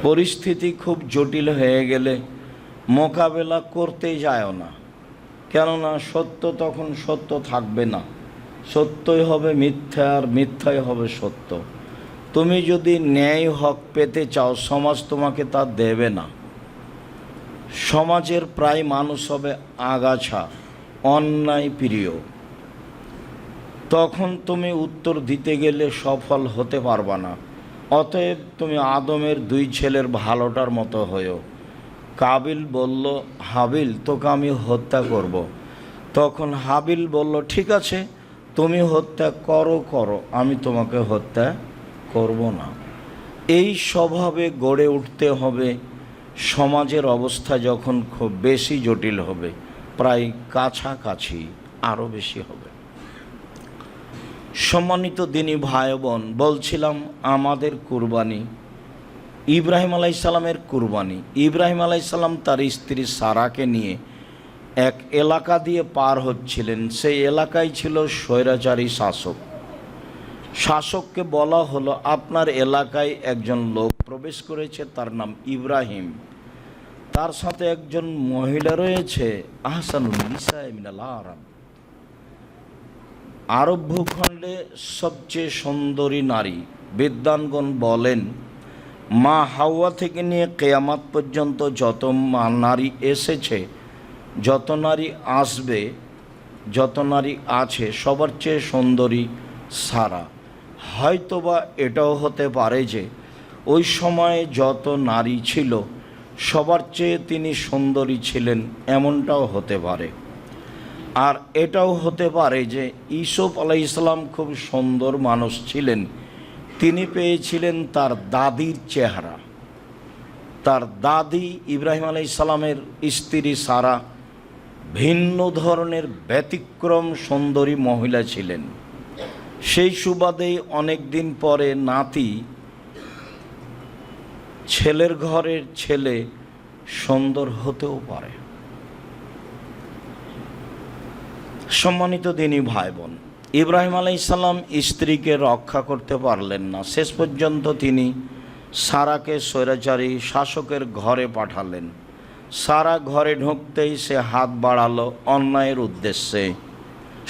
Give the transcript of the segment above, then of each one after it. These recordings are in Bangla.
পরিস্থিতি খুব জটিল হয়ে গেলে মোকাবেলা করতেই যায় না, কেননা সত্য তখন সত্য থাকবে না, সত্যই হবে মিথ্যা আর মিথ্যাই হবে সত্য। তুমি যদি ন্যায় হক পেতে চাও, সমাজ তোমাকে তা দেবে না। সমাজের প্রায় মানুষ হবে আগাছা, অন্যায় প্রিয়। তখন তুমি উত্তর দিতে গেলে সফল হতে পারবা না। অতএব তুমি আদমের দুই ছেলের ভালোটার মতো হয়েও। কাবিল বলল, হাবিল, তোকে আমি হত্যা করব। তখন হাবিল বলল, ঠিক আছে, তুমি হত্যা করো, আমি তোমাকে হত্যা করব না। এই স্বভাবে গড়ে উঠতে হবে। সমাজের অবস্থা যখন খুব বেশি জটিল হবে, প্রায় কাছাকাছি আরও বেশি হবে। সম্মানিত দিনী ভাই বোন, বলছিলাম আমাদের কুরবানি, ইব্রাহিম আলাইসাল্লামের কুরবানি। ইব্রাহিম আলাইসাল্লাম তার স্ত্রী সারাকে নিয়ে এক এলাকা দিয়ে পার হচ্ছিলেন। সেই এলাকায় ছিল স্বৈরাচারী শাসক। শাসককে বলা হলো, আপনার এলাকায় একজন লোক প্রবেশ করেছে, তার নাম ইব্রাহিম, তার সাথে একজন মহিলা রয়েছে, আহসানুল নিসা মিনাল আরব, আরব ভূখণ্ডে সবচেয়ে সুন্দরী নারী। বিদ্বানগণ বলেন, মা হাওয়া থেকে নিয়ে কেয়ামত পর্যন্ত যত নারী এসেছে, যত নারী আসবে, যত নারী আছে, সবার চেয়ে সুন্দরী সারা। হয়তোবা এটাও হতে পারে যে ওই সময়ে যত নারী ছিল সবার চেয়ে তিনি সুন্দরী ছিলেন, এমনটাও হতে পারে। আর এটাও হতে পারে যে ইউসুফ আলাইহিসসালাম খুব সুন্দর মানুষ ছিলেন, তিনি পেয়েছিলেন তার দাদির চেহারা। তার দাদি ইব্রাহিম আলাইহিসসালামের স্ত্রী সারা ভিন্ন ধরনের ব্যতিক্রম সুন্দরী মহিলা ছিলেন। সেই সুবাদেই অনেক দিন পরে নাতি, ছেলের ঘরের ছেলে সুন্দর হতেও পারে। সম্মানিত দিনী ভাই বোন, ইব্রাহিম আলাইহিসসালাম স্ত্রীকে রক্ষা করতে পারলেন না। শেষ পর্যন্ত তিনি সারাকে স্বৈরাচারী শাসকের ঘরে পাঠালেন। সারা ঘরে ঢুকতেই সে হাত বাড়ালো অন্যায়ের উদ্দেশ্যে।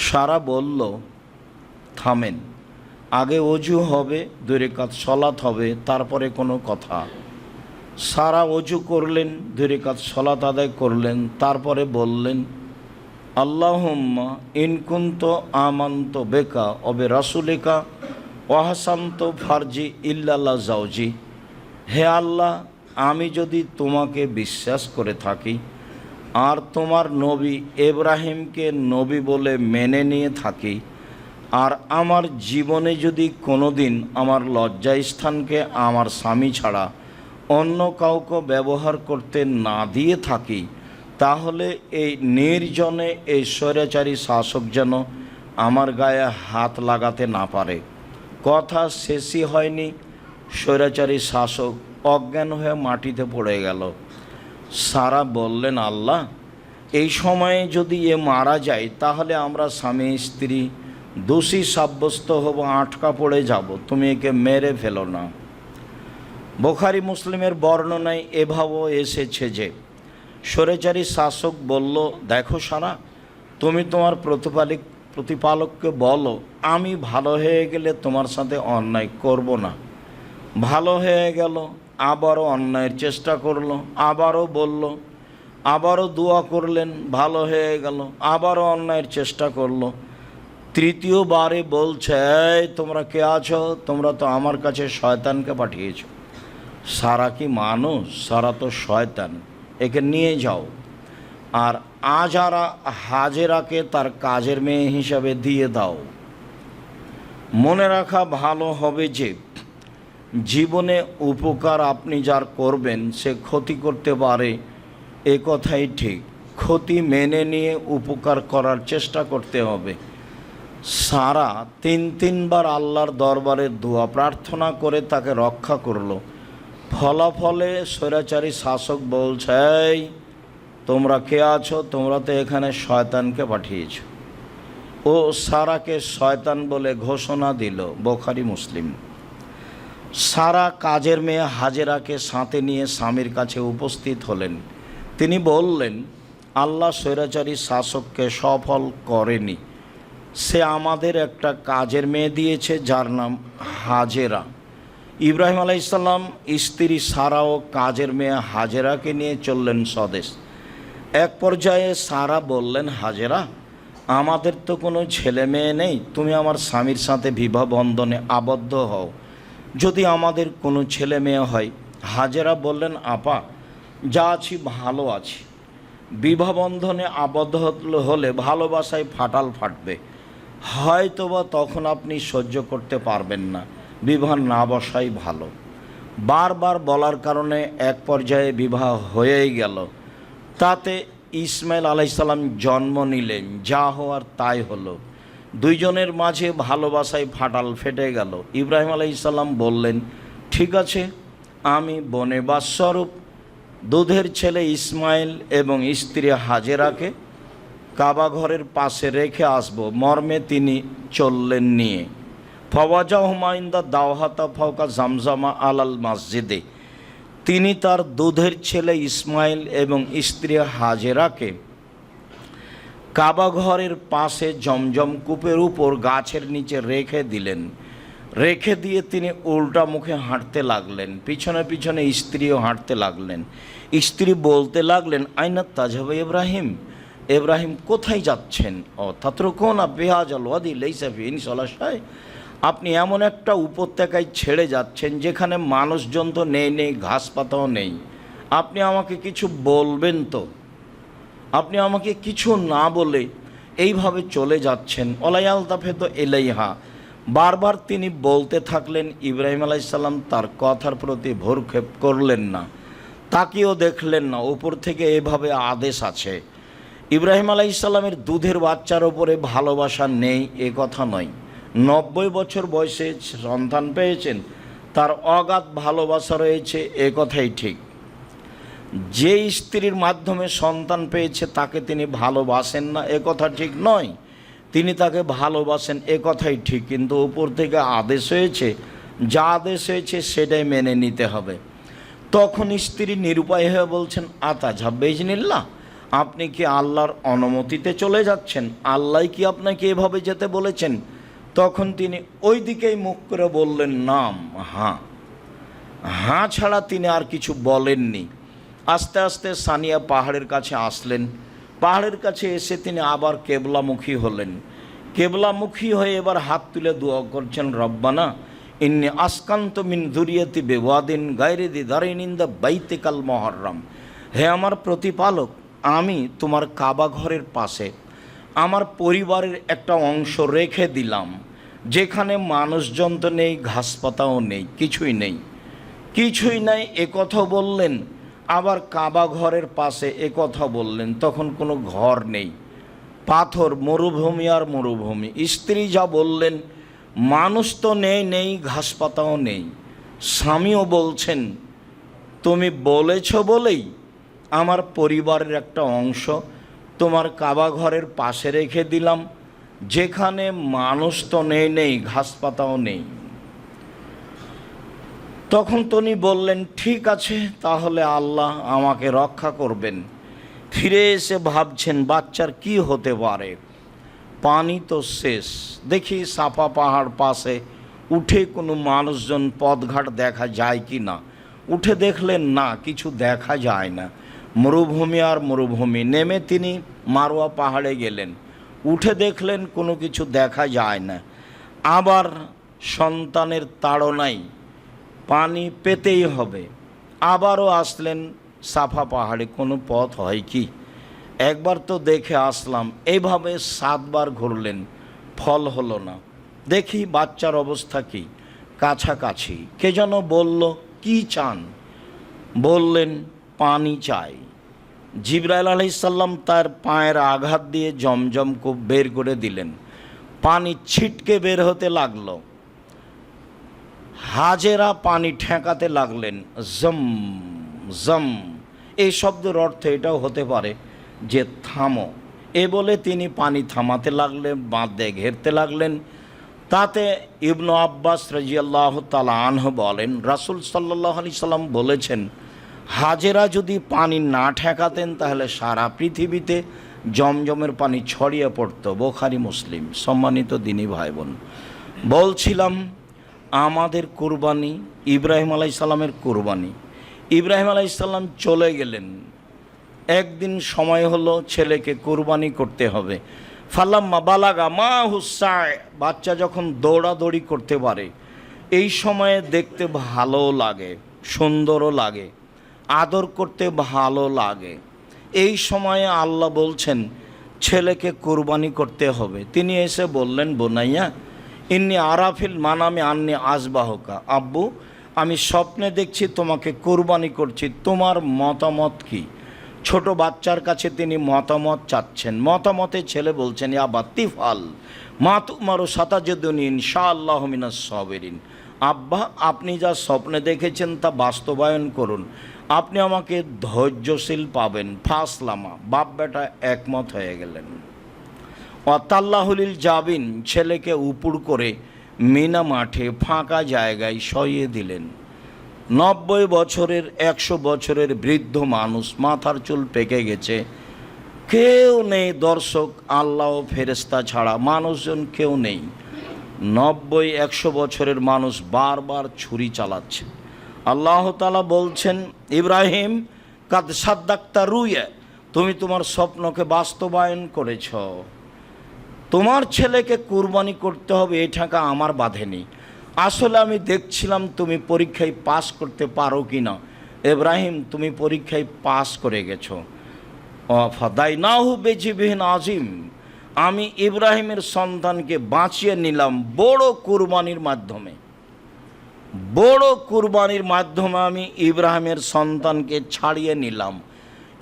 সারা বলল, থামেন, আগে অজু হবে, 2 রাকাত সালাত হবে, তারপরে কোনো কথা। সারা অজু করলেন, 2 রাকাত সালাত আদায় করলেন, তারপরে বললেন, আল্লাহুম্মা ইন কুনতু আমানতু বিকা ওয়া বিরাসূলিকা ওয়া হাসানতু ফারজি ইল্লা জাওজি। হে আল্লাহ, আমি যদি তোমাকে বিশ্বাস করে থাকি আর তোমার নবী ইব্রাহিমকে নবী বলে মেনে নিয়ে থাকি, আর আমার জীবনে যদি কোনো দিন আমার লজ্জাস্থানকে আমার স্বামী ছাড়া অন্য কাউকে ব্যবহার করতে না দিয়ে থাকি, তাহলে এই নির্জনে এই স্বৈরাচারী শাসক যেন আমার গায়ে হাত লাগাতে না পারে। কথা শেষই হয়নি, স্বৈরাচারী শাসক অজ্ঞান হয়ে মাটিতে পড়ে গেল। সারা বললেন, আল্লাহ, এই সময়ে যদি এ মারা যায় তাহলে আমরা স্বামী স্ত্রী দোষী সাব্যস্ত হব, আটকা পড়ে যাব, তুমি একে মেরে ফেলো না। বুখারী মুসলিমের বর্ণনায় এভাবেও এসেছে যে স্বৈরাচারী শাসক বলল, দেখো সারা, তুমি তোমার প্রতিপালককে বলো আমি ভালো হয়ে গেলে তোমার সাথে অন্যায় করব না। ভালো হয়ে গেল, আবারও অন্যায়ের চেষ্টা করলো, আবারও বলল, আবারও দোয়া করলেন, ভালো হয়ে গেল, আবারও অন্যায়ের চেষ্টা করলো। তৃতীয়বারে বলছে, এই তোমরা কে আছো? তোমরা তো আমার কাছে শয়তানকে পাঠিয়েছ। সারা কি মানুষ? সারা তো শয়তান, একে নিয়ে যাও। আর হাজেরাকে তার কাজের মেয়ে হিসাবে দিয়ে দাও। মনে রাখা ভালো হবে যে জীবনে উপকার আপনি যার করবেন সে ক্ষতি করতে পারে, এ কথাই ঠিক। ক্ষতি মেনে নিয়ে উপকার করার চেষ্টা করতে হবে। সারা 3বার আল্লাহর দরবারে দোয়া প্রার্থনা করে তাকে রক্ষা করলো। ফলাফলে স্বৈরাচারী শাসক বলছে, এই তোমরা কে আছো? তোমরা তো এখানে শয়তানকে পাঠিয়েছ। ও সারাকে শয়তান বলে ঘোষণা দিল। বুখারী মুসলিম। সারা কাজের মেয়ে হাজেরাকে সাথে নিয়ে স্বামীর কাছে উপস্থিত হলেন। তিনি বললেন, আল্লাহ স্বৈরাচারী শাসককে সফল করেনি, সে আমাদের একটা কাজের মেয়ে দিয়েছে যার নাম হাজেরা। ইব্রাহিম আলাইসাল্লাম স্ত্রী সারাও কাজের মেয়ে হাজেরাকে নিয়ে চললেন স্বদেশ। এক পর্যায়ে সারা বললেন, হাজেরা, আমাদের তো কোনো ছেলে মেয়ে নেই, তুমি আমার স্বামীর সাথে বিবাহ বন্ধনে আবদ্ধ হও, যদি আমাদের কোনো ছেলে মেয়ে হয়। হাজেরা বললেন, আপা, যা আছি ভালো আছি, বিবাহ বন্ধনে আবদ্ধ হলে ভালোবাসায় ফাটাল ফাটবে, হয়তোবা তখন আপনি সহ্য করতে পারবেন না, বিবাহ না বসাই ভালো। বারবার বলার কারণে এক পর্যায়ে বিবাহ হয়েই গেল। তাতে ইসমাইল আলাইসাল্লাম জন্ম নিলেন, যা হওয়ার তাই হলো। দুইজনের মাঝে ভালোবাসায় ফাটাল ফেটে গেল। ইব্রাহিম আলাইসাল্লাম বললেন, ঠিক আছে, আমি বনেবাসস্বরূপ দুধের ছেলে ইসমাইল এবং স্ত্রী হাজেরাকে কাবা ঘরের পাশে রেখে আসব, মর্মে তিনি চললেন নিয়ে। ফওয়াজা হুমায়ুন্দা দাওহাতা ফাওকা জামজামা আলাল মসজিদে, তিনি তার দুধের ছেলে ইসমাইল এবং স্ত্রী হাজেরাকে কাবা ঘরের পাশে জমজম কূপের উপর গাছের নিচে রেখে দিলেন। রেখে দিয়ে তিনি উল্টা মুখে হাঁটতে লাগলেন, পিছনে পিছনে স্ত্রীও হাঁটতে লাগলেন। স্ত্রী বলতে লাগলেন, আইনা তাজহাব ইব্রাহিম, ইব্রাহিম কোথায় যাচ্ছেন? ও তাতরুকুনা বিহাজাল ওয়াদি লাইসা ফিহি ইনসালাশাই, আপনি এমন একটা উপত্যকায় ছেড়ে যাচ্ছেন যেখানে মানুষজন তো নেই, ঘাস পাতাও নেই, আপনি আমাকে কিছু বলবেন তো? আপনি আমাকে কিছু না বলে এইভাবে চলে যাচ্ছেন। ওলাইয়াল তাফেদ এলাইহা, বারবার তিনি বলতে থাকলেন। ইব্রাহিম আলাইসাল্লাম তার কথার প্রতি ভ্রুক্ষেপ করলেন না, তাকিয়েও দেখলেন না। উপর থেকে এভাবে আদেশ আছে। ইব্রাহিম আলাইসাল্লামের দুধের বাচ্চার ওপরে ভালোবাসা নেই এ কথা নয়, 90 বছর বয়সে সন্তান পেয়েছেন, তার অগাধ ভালোবাসা রয়েছে এ কথাই ঠিক। যে স্ত্রীর মাধ্যমে সন্তান পেয়েছে তাকে তিনি ভালোবাসেন না এ কথা ঠিক নয়, তিনি তাকে ভালোবাসেন এ কথাই ঠিক। কিন্তু উপর থেকে আদেশ হয়েছে, যা আদেশ হয়েছে সেটাই মেনে নিতে হবে। তখন স্ত্রী নিরুপায় হয়ে বলছেন, আতা ঝাব্বেজনিল্লাহ, আপনি কি আল্লাহর অনুমতিতে চলে যাচ্ছেন? আল্লাহ কি আপনাকে এভাবে যেতে বলেছেন? তখন তিনি ওই দিকেই মুখ করে বললেন, নাম, হাঁ। হাঁ ছাড়া তিনি আর কিছু বলেননি। আস্তে আস্তে সানিয়া পাহাড়ের কাছে আসলেন। পাহাড়ের কাছে এসে তিনি আবার কেবলামুখী হলেন। কেবলামুখী হয়ে এবার হাত তুলে দোয়া করছেন, রব্বানা ইন্নী আসকান্ত মিন যুরিয়াতি বিওয়াদিন গায়রি দি দারিন ইনদা বাইতিকাল মুহাররম, হে আমার প্রতিপালক, আমি তোমার কাবা ঘরের পাশে আমার পরিবারের একটা অংশ রেখে দিলাম, যেখানে মানুষজন তো নেই, ঘাসপাতাও নেই, কিছুই নেই এ কথা বললেন। আবার কাবা ঘরের পাশে এ কথা বললেন, তখন কোনো ঘর নেই, পাথর, মরুভূমি আর মরুভূমি। স্ত্রী যা বললেন, মানুষ তো নেই, ঘাসপাতাও নেই। স্বামীও বলছেন, তুমি বলেছ বলেই আমার পরিবারের একটা অংশ তোমার কাবা ঘরের পাশে রেখে দিলাম, যেখানে মানুষ তো নেই, ঘাসপাতাও নেই। তখন তিনি বললেন, ঠিক আছে, তাহলে আল্লাহ আমাকে রক্ষা করবেন। ফিরে এসে ভাবছেন বাচ্চার কি হতে পারে, পানি তো শেষ। দেখি সাফা পাহাড় পাশে উঠে কোনো মানুষজন পথঘাট দেখা যায় কি না। উঠে দেখলেন না, কিছু দেখা যায় না, মরুভূমি আর মরুভূমি। নেমে তিনি মারোয়া পাহাড়ে গেলেন, উঠে দেখলেন কোনো কিছু দেখা যায় না। আবার সন্তানের তাড়নায় পানি পেতেই হবে। আবারও আসলেন সাফা পাহাড়ে, কোনো পথ হয় কি, একবার তো দেখে আসলাম। এইভাবে 7 বার ঘুরলেন, ফল হলো না। দেখি বাচ্চার অবস্থা কি, কাছাকাছি। কে যেন বলল, কি চান? বললেন, পানি চাই। জিবরাইল আলাইহিসসালাম তার পায়ের আঘাত দিয়ে জমজম কূপ বের করে দিলেন, পানি ছিটকে বের হতে লাগলো। হাজেরা পানি ঠেকাতে লাগলেন, জম জম। এই শব্দের অর্থ এটাও হতে পারে যে থামো। এ বলে তিনি পানি থামাতে লাগলেন, বাঁধে ঘেরতে লাগলেন। তাতে ইবনু আব্বাস রাদিয়াল্লাহু তাআলা আনহু বলেন, রাসূল সাল্লাল্লাহু আলাইহি সাল্লাম বলেছেন, হাজেরা যদি পানি না ঠেকাতেন তাহলে সারা পৃথিবীতে জমজমের পানি ছড়িয়ে পড়তো। বুখারী মুসলিম। সম্মানিত দিনী ভাই বোন, বলছিলাম আমাদের কুরবানি ইব্রাহিম আলাইহিস সালামের কুরবানি। ইব্রাহিম আলাইহিস সালাম চলে গেলেন, একদিন সময় হলো ছেলেকে কুরবানি করতে হবে। ফালাম্মা বালাগা মা হুসায়, বাচ্চা যখন দৌড়াদৌড়ি করতে পারে, এই সময়ে দেখতে ভালো লাগে, সুন্দরও লাগে, আদর করতে ভালো লাগে। এই সময়ে আল্লাহ বলছেন ছেলেকে কুরবানি করতে হবে। তিনি এসে বললেন, বোনাইয়া ইন্নি আরাফিল মানামে আন্নি আজবাহকা, আব্বু আমি স্বপ্নে দেখছি তোমাকে কুরবানি করছি, তোমার মতামত কি? ছোট বাচ্চার কাছে তিনি মতামত চাচ্ছেন। মতামতে ছেলে বলছেন, ইয়া বাতিফাল মা তুমারু সাতাজিদুনি ইনশাআল্লাহু মিনাস সাবিরিন। আব্বা আপনি যা স্বপ্নে দেখেছেন তা বাস্তবায়ন করুন, আপনি আমাকে ধৈর্যশীল পাবেন। ফাসলামা, বাপ বেটা একমত হয়ে গেলেন। ওয়াতাল্লাহুলিল জাবিন, ছেলেকে উপুড় করে মিনা মাঠে ফাঁকা জায়গায় সইয়ে দিলেন। 90 বছরের 100 বছরের বৃদ্ধ মানুষ, মাথার চুল পেকে গেছে, কেউ নেই দর্শক, আল্লাহ ও ফেরেশতা ছাড়া মানুষজন কেউ নেই। 90-100 বছরের মানুষ বারবার ছুরি চালাচ্ছে। আল্লাহ তাআলা বলছেন, ইব্রাহিম কাদ সাদ্দাক্তা রুয়া, তুমি তোমার স্বপ্নকে বাস্তবায়ন করেছ, তোমার ছেলেকে কুরবানি করতে হবে এই ঠাকা আমার বাঁধেনি। আসলে আমি দেখছিলাম তুমি পরীক্ষায় পাস করতে পারো কি না। ইব্রাহিম তুমি পরীক্ষায় পাস করে গেছো। ফাদাইনাহু বিজিবিহিন আজিম, আমি ইব্রাহিমের সন্তানকে বাঁচিয়ে নিলাম বড় কুরবানির মাধ্যমে। বড় কুরবানির মাধ্যমে আমি ইব্রাহিমের সন্তানকে ছাড়িয়ে নিলাম।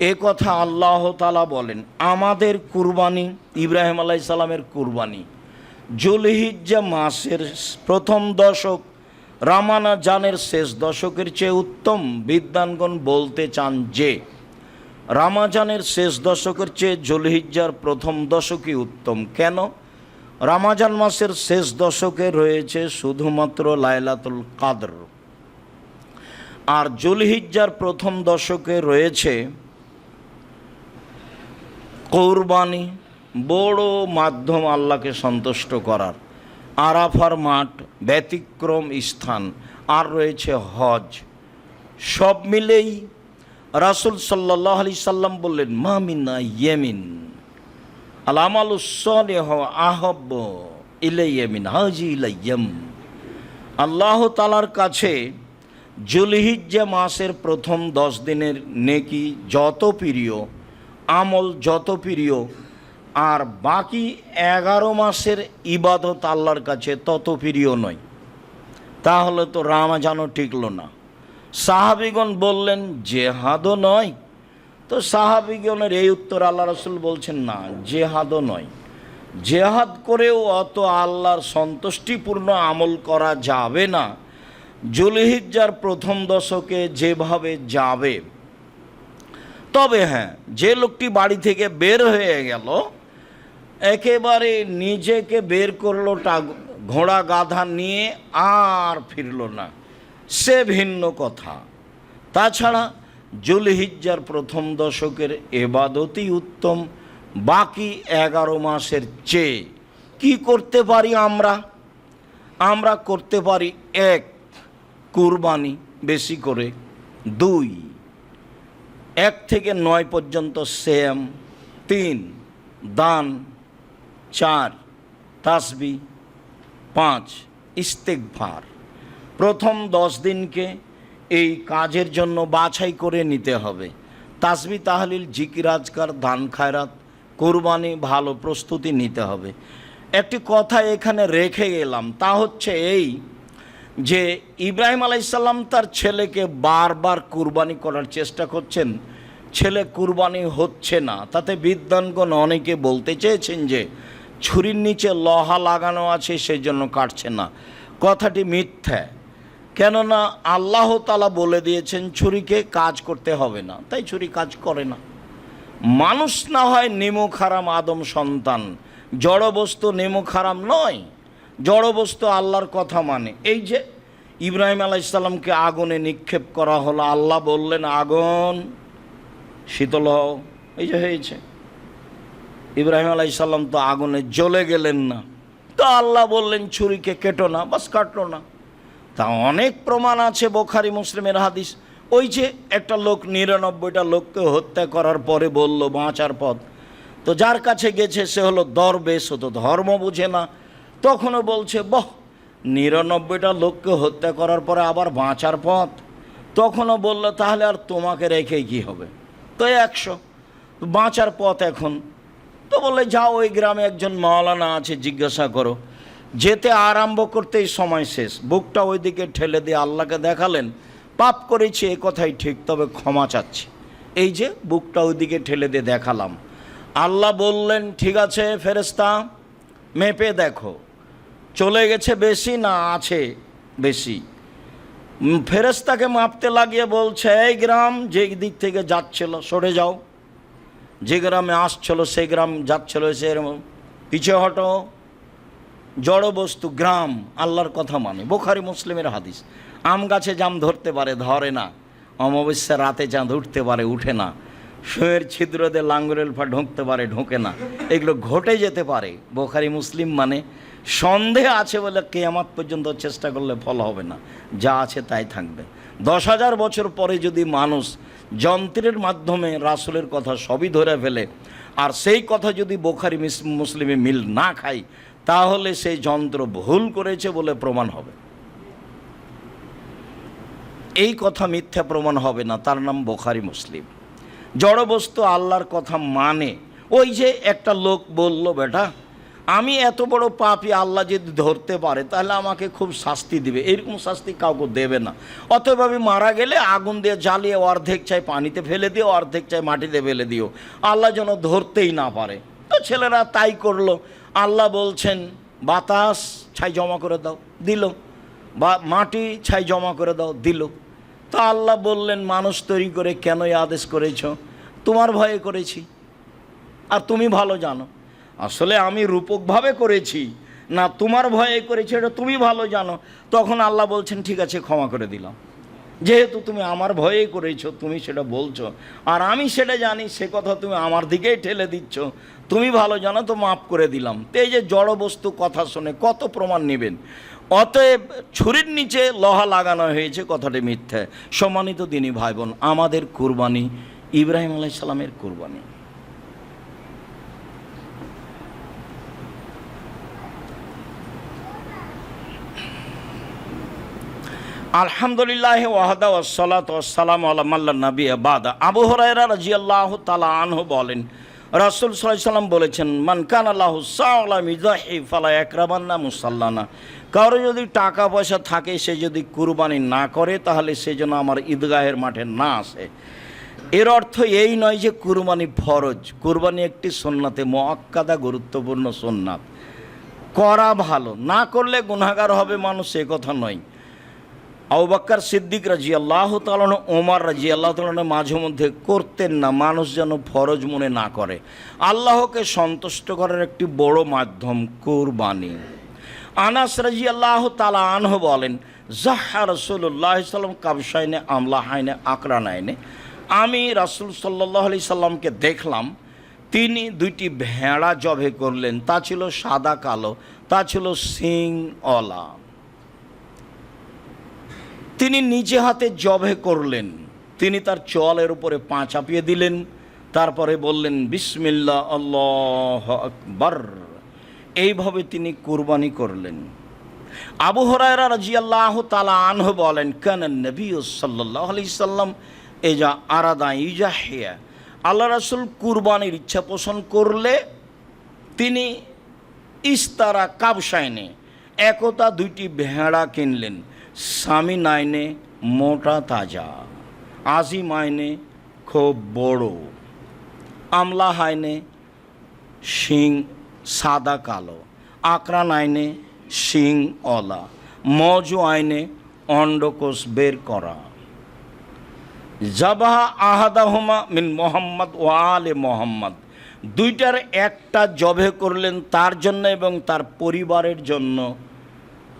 এ কথা আল্লাহ তাআলা বলেন। আমাদের কুরবানি ইব্রাহিম আলাইহিস সালামের কুরবানি জুলহিজ্জা মাসের প্রথম দশক, রামাজানের শেষ দশকের চেয়ে উত্তম। বিদ্বানগণ বলতে চান যে রামাজানের শেষ দশকের চেয়ে জুলহিজ্জার প্রথম দশকই উত্তম। কেন? রামাজান মাসের শেষ দশকে রয়েছে শুধুমাত্র লাইলাতুল কাদর, আর জুলহিজ্জার প্রথম দশকে রয়েছে কুরবানি, বড় মাধ্যম আল্লাহকে সন্তুষ্ট করার। আরাফার মাঠ, ব্যতিক্রম স্থান, আর রয়েছে হজ। সব মিলেই রাসূল সাল্লাল্লাহু আলাইহি সাল্লাম বললেন, মা মিনা ইয়ামিন আল আমালুস সালিহু আহাব্বু ইলাইয়া মিন হাযিহিল আইয়াম। আল্লাহ তাআলার কাছে জুলহিজ্জা মাসের প্রথম 10 দিনের নেকি যত প্রিয়, আমল যত প্রিয়, আর বাকি 11 মাসের ইবাদত আল্লাহর কাছে তত প্রিয় নয়। তাহলে তো রামাজানও টিকলো না। সাহাবীগণ বললেন, জেহাদও নয়। তো সাহাবীগণের এই উত্তর আল্লাহ রাসূল বলছেন, না জেহাদও নয়, জেহাদ করেও অত আল্লাহর সন্তুষ্টিপূর্ণ আমল করা যাবে না জুলহিজ্জার প্রথম দশকে যেভাবে যাবে। তবে হ্যাঁ, যে লোকটি বাড়ি থেকে বের হয়ে গেল, একেবারে নিজেকে বের করলো ঘোড়া গাধা নিয়ে, আর ফিরল না, সে ভিন্ন কথা। তাছাড়া জুলহিজ্জার প্রথম দশকের এবাদতই উত্তম বাকি 11 মাসের চেয়ে। কি করতে পারি আমরা করতে পারি? 1 কুরবানি বেশি করে, 2 1 থেকে 9 পর্যন্ত সিয়াম, 3 দান, 4 তাসবিহ, 5 ইস্তেগফার। প্রথম 10 দিনকে এই কাজের জন্য বাছাই করে নিতে হবে। তাসবিহ তাহলিল, জিকির আজকার, দান খায়রাত, কুরবানি, ভালো প্রস্তুতি নিতে হবে। একটি কথা এখানে রেখে গেলাম, তা হচ্ছে এই যে ইব্রাহিম আলাইহিস সালাম তার ছেলেকে বারবার কুরবানি করার চেষ্টা করছেন, ছেলে কুরবানি হচ্ছে না। তাতে বিদ্বানগণ অনেকে বলতে চেয়েছেন যে ছুরির নিচে লোহা লাগানো আছে সেই জন্য কাটছে না। কথাটি মিথ্যা। কেননা আল্লাহ তাআলা বলে দিয়েছেন ছুরিকে কাজ করতে হবে না, তাই ছুরি কাজ করে না। মানুষ না হয় নিমুখ হারাম আদম সন্তান, জড় বস্তু নিমুখ হারাম নয়। জড় বস্তু আল্লাহর কথা মানে। এই যে ইব্রাহিম আলাইহিস সালামকে আগুনে নিক্ষেপ করা হলো, আল্লাহ বললেন আগুন শীতল হও, এই যে হয়েছে। ইব্রাহিম আলাইহিস সালাম তো আগুনে জ্বলে গেলেন না, তো আল্লাহ বললেন ছুরিকে কেটো না, বাস কাটলো না। তা অনেক প্রমাণ আছে, বোখারি মুসলিমের হাদিস। ওই যে একটা লোক 99টা লোককে হত্যা করার পরে বলল বাঁচার পথ, তো যার কাছে গেছে সে হলো দরবেশ, ও তো ধর্ম বুঝে না, তখনও বলছে বাহ 99টা লোককে হত্যা করার পরে আবার বাঁচার পথ। তখনও বলল তাহলে আর তোমাকে রেখে কি হবে, তো 100 বাঁচার পথ এখন। তো বললে যাও ওই গ্রামে একজন মাওলানা আছে, জিজ্ঞাসা করো। যেতে আরম্ভ করতেই সময় শেষ, বুকটা ওইদিকে ঠেলে দিয়ে আল্লাহকে দেখালেন, পাপ করেছি এ কথাই ঠিক, তবে ক্ষমা চাচ্ছি। এই যে বুকটা ওইদিকে ঠেলে দিয়ে দেখালাম। আল্লাহ বললেন ঠিক আছে ফেরেশতা, মেপে দেখো চলে গেছে বেশি না আছে বেশি। ফেরেশতাকে মাপতে লাগিয়ে বলছে এই গ্রাম যে দিক থেকে যাচ্ছিল সরে যাও, যে গ্রামে আসছিল সেই গ্রাম যাচ্ছিল সে পিছিয়ে হটো। জড় বস্তু গ্রাম আল্লাহর কথা মানে, বোখারি মুসলিমের হাদিস। আম গাছে জাম ধরতে পারে, ধরে না। অমাবস্যা রাতে চাঁদ উঠতে পারে, উঠে না। শুয়ের ছিদ্র দিয়ে লাঙ্গলের পা ঢুকতে পারে, ঢোকে না। এগুলো ঘটে যেতে পারে। বোখারি মুসলিম মানে সন্দেহ আছে বলে কিয়ামত পর্যন্ত চেষ্টা করলে ফল হবে না, যা আছে তাই থাকবে। 10,000 বছর পরে যদি মানুষ যন্ত্রের মাধ্যমে রাসূলের কথা সবই ধরে ফেলে, আর সেই কথা যদি বোখারি মুসলিমে মিল না খায়, তাহলে সেই যন্ত্র ভুল করেছে বলে প্রমাণ হবে। এই কথা মিথ্যা প্রমাণ হবে না, তার নাম বোখারি মুসলিম। জড়বস্তু আল্লাহর কথা মানে। ওই যে একটা লোক বলল বেটা আমি এত বড় পাপী, আল্লাহ যদি ধরতে পারে তাহলে আমাকে খুব শাস্তি দিবে। এরকম শাস্তি কাউকে দেবে না। অতএব আমি মারা গেলে আগুন দিয়ে জ্বালিয়ে অর্ধেক চাই পানিতে ফেলে দিও, অর্ধেক চাই মাটিতে ফেলে দিও, আল্লাহ যেন ধরতেই না পারে। তো ছেলেরা তাই করলো। আল্লাহ বলছেন বাতাস ছাই জমা করে দাও, দিল। বা মাটি ছাই জমা করে দাও, দিল। তো আল্লাহ বললেন মানুষ তৈরি করে কেন এই আদেশ করেছ? তোমার ভয়ে করেছি, আর তুমি ভালো জানো। আসলে আমি রূপকভাবে করেছি না তোমার ভয়ে করেছি, এটা তুমি ভালো জানো। তখন আল্লাহ বলছেন ঠিক আছে ক্ষমা করে দিলাম, যেহেতু তুমি আমার ভয়েই করেছো, তুমি সেটা বলছো, আর আমি সেটা জানি, সে কথা তুমি আমার দিকেই ঠেলে দিচ্ছ, তুমি ভালো জানো, তো মাফ করে দিলাম। তো এই যে জড় বস্তু কথা শুনে কত প্রমাণ নেবেন? অতএব ছুরির নিচে লোহা লাগানো হয়েছে, কথাটি মিথ্যা। সম্মানিত দিনী ভাই বোন, আমাদের কুরবানি ইব্রাহিম আলাইহিস সালামের কুরবানি। আলহামদুলিল্লাহ ওয়াহদা ওয়াসসালাতু ওয়াসসালামু আলা মান লা নাবিয়্যা বাদা। আবু হুরায়রা রাদিয়াল্লাহু তাআলা আনহু বলেন, রাসূল সাল্লাল্লাহু আলাইহি সাল্লাম বলেছেন, মান কানা লাহু সাওলা মিযাহি ফালা ইয়াকরাবান্না মুসাল্লানা। কারো যদি টাকা পয়সা থাকে, সে যদি কুরবানি না করে, তাহলে সে যেন আমার ঈদগাহের মাঠে না আসে। এর অর্থ এই নয় যে কুরবানি ফরজ। কুরবানি একটি সুন্নাতে মুআক্কাদা, গুরুত্বপূর্ণ সুন্নাত। করা ভালো, না করলে গুনাহগার হবে মানুষ, সে কথা নয়। আবু বকর সিদ্দিক রাদিয়াল্লাহু তাআলা, ওমর রাদিয়াল্লাহু তাআলা মাঝে মধ্যে করতেন না, মানুষ যেন ফরজ মনে না করে। আল্লাহকে সন্তুষ্ট করার একটি বড় মাধ্যম কুরবানি। আনাস রাদিয়াল্লাহু তাআলা আনহু বলেন, জাহা রাসূলুল্লাহ সাল্লাল্লাহু আলাইহি ওয়াসাল্লাম কাবশাইনে আমলাহাইনে আকরানাইনে। আমি রাসূল সাল্লাল্লাহু আলাইহি সাল্লামকে দেখলাম, তিনি দুইটি ভেড়া জবে করলেন। তা ছিল সাদা কালো, তা ছিল সিংওয়ালা। তিনি নিজে হাতে জবে করলেন। তিনি তার চোয়ালের উপরে পা চাপিয়ে দিলেন, তারপরে বললেন বিসমিল্লাহ আল্লাহু আকবার। এইভাবে তিনি কুরবানি করলেন। আবু হুরায়রা রাদিয়াল্লাহু তাআলা আনহু বলেন, কানা নবী সাল্লাল্লাহু আলাইহি সাল্লাম এজা আরাদা ইজাহিয়া। আল্লাহ রাসূল কুরবানির ইচ্ছা পোষণ করলে তিনি ইস্তারা কাবশাইনে, একতা দুইটি ভেড়া কিনলেন। সামি নাইনে মোটা তাজা, আজিম আইনে খুব বড়, আমলা হাইনে শিং সাদা কালো, আকরান আইনে শিং অলা, মজু আইনে অন্ডকোষ বের করা। জাবাহা আহাদাহুমা মিন মোহাম্মদ ও আলে মোহাম্মদ। দুইটার একটা জবে করলেন তার জন্য এবং তার পরিবারের জন্য।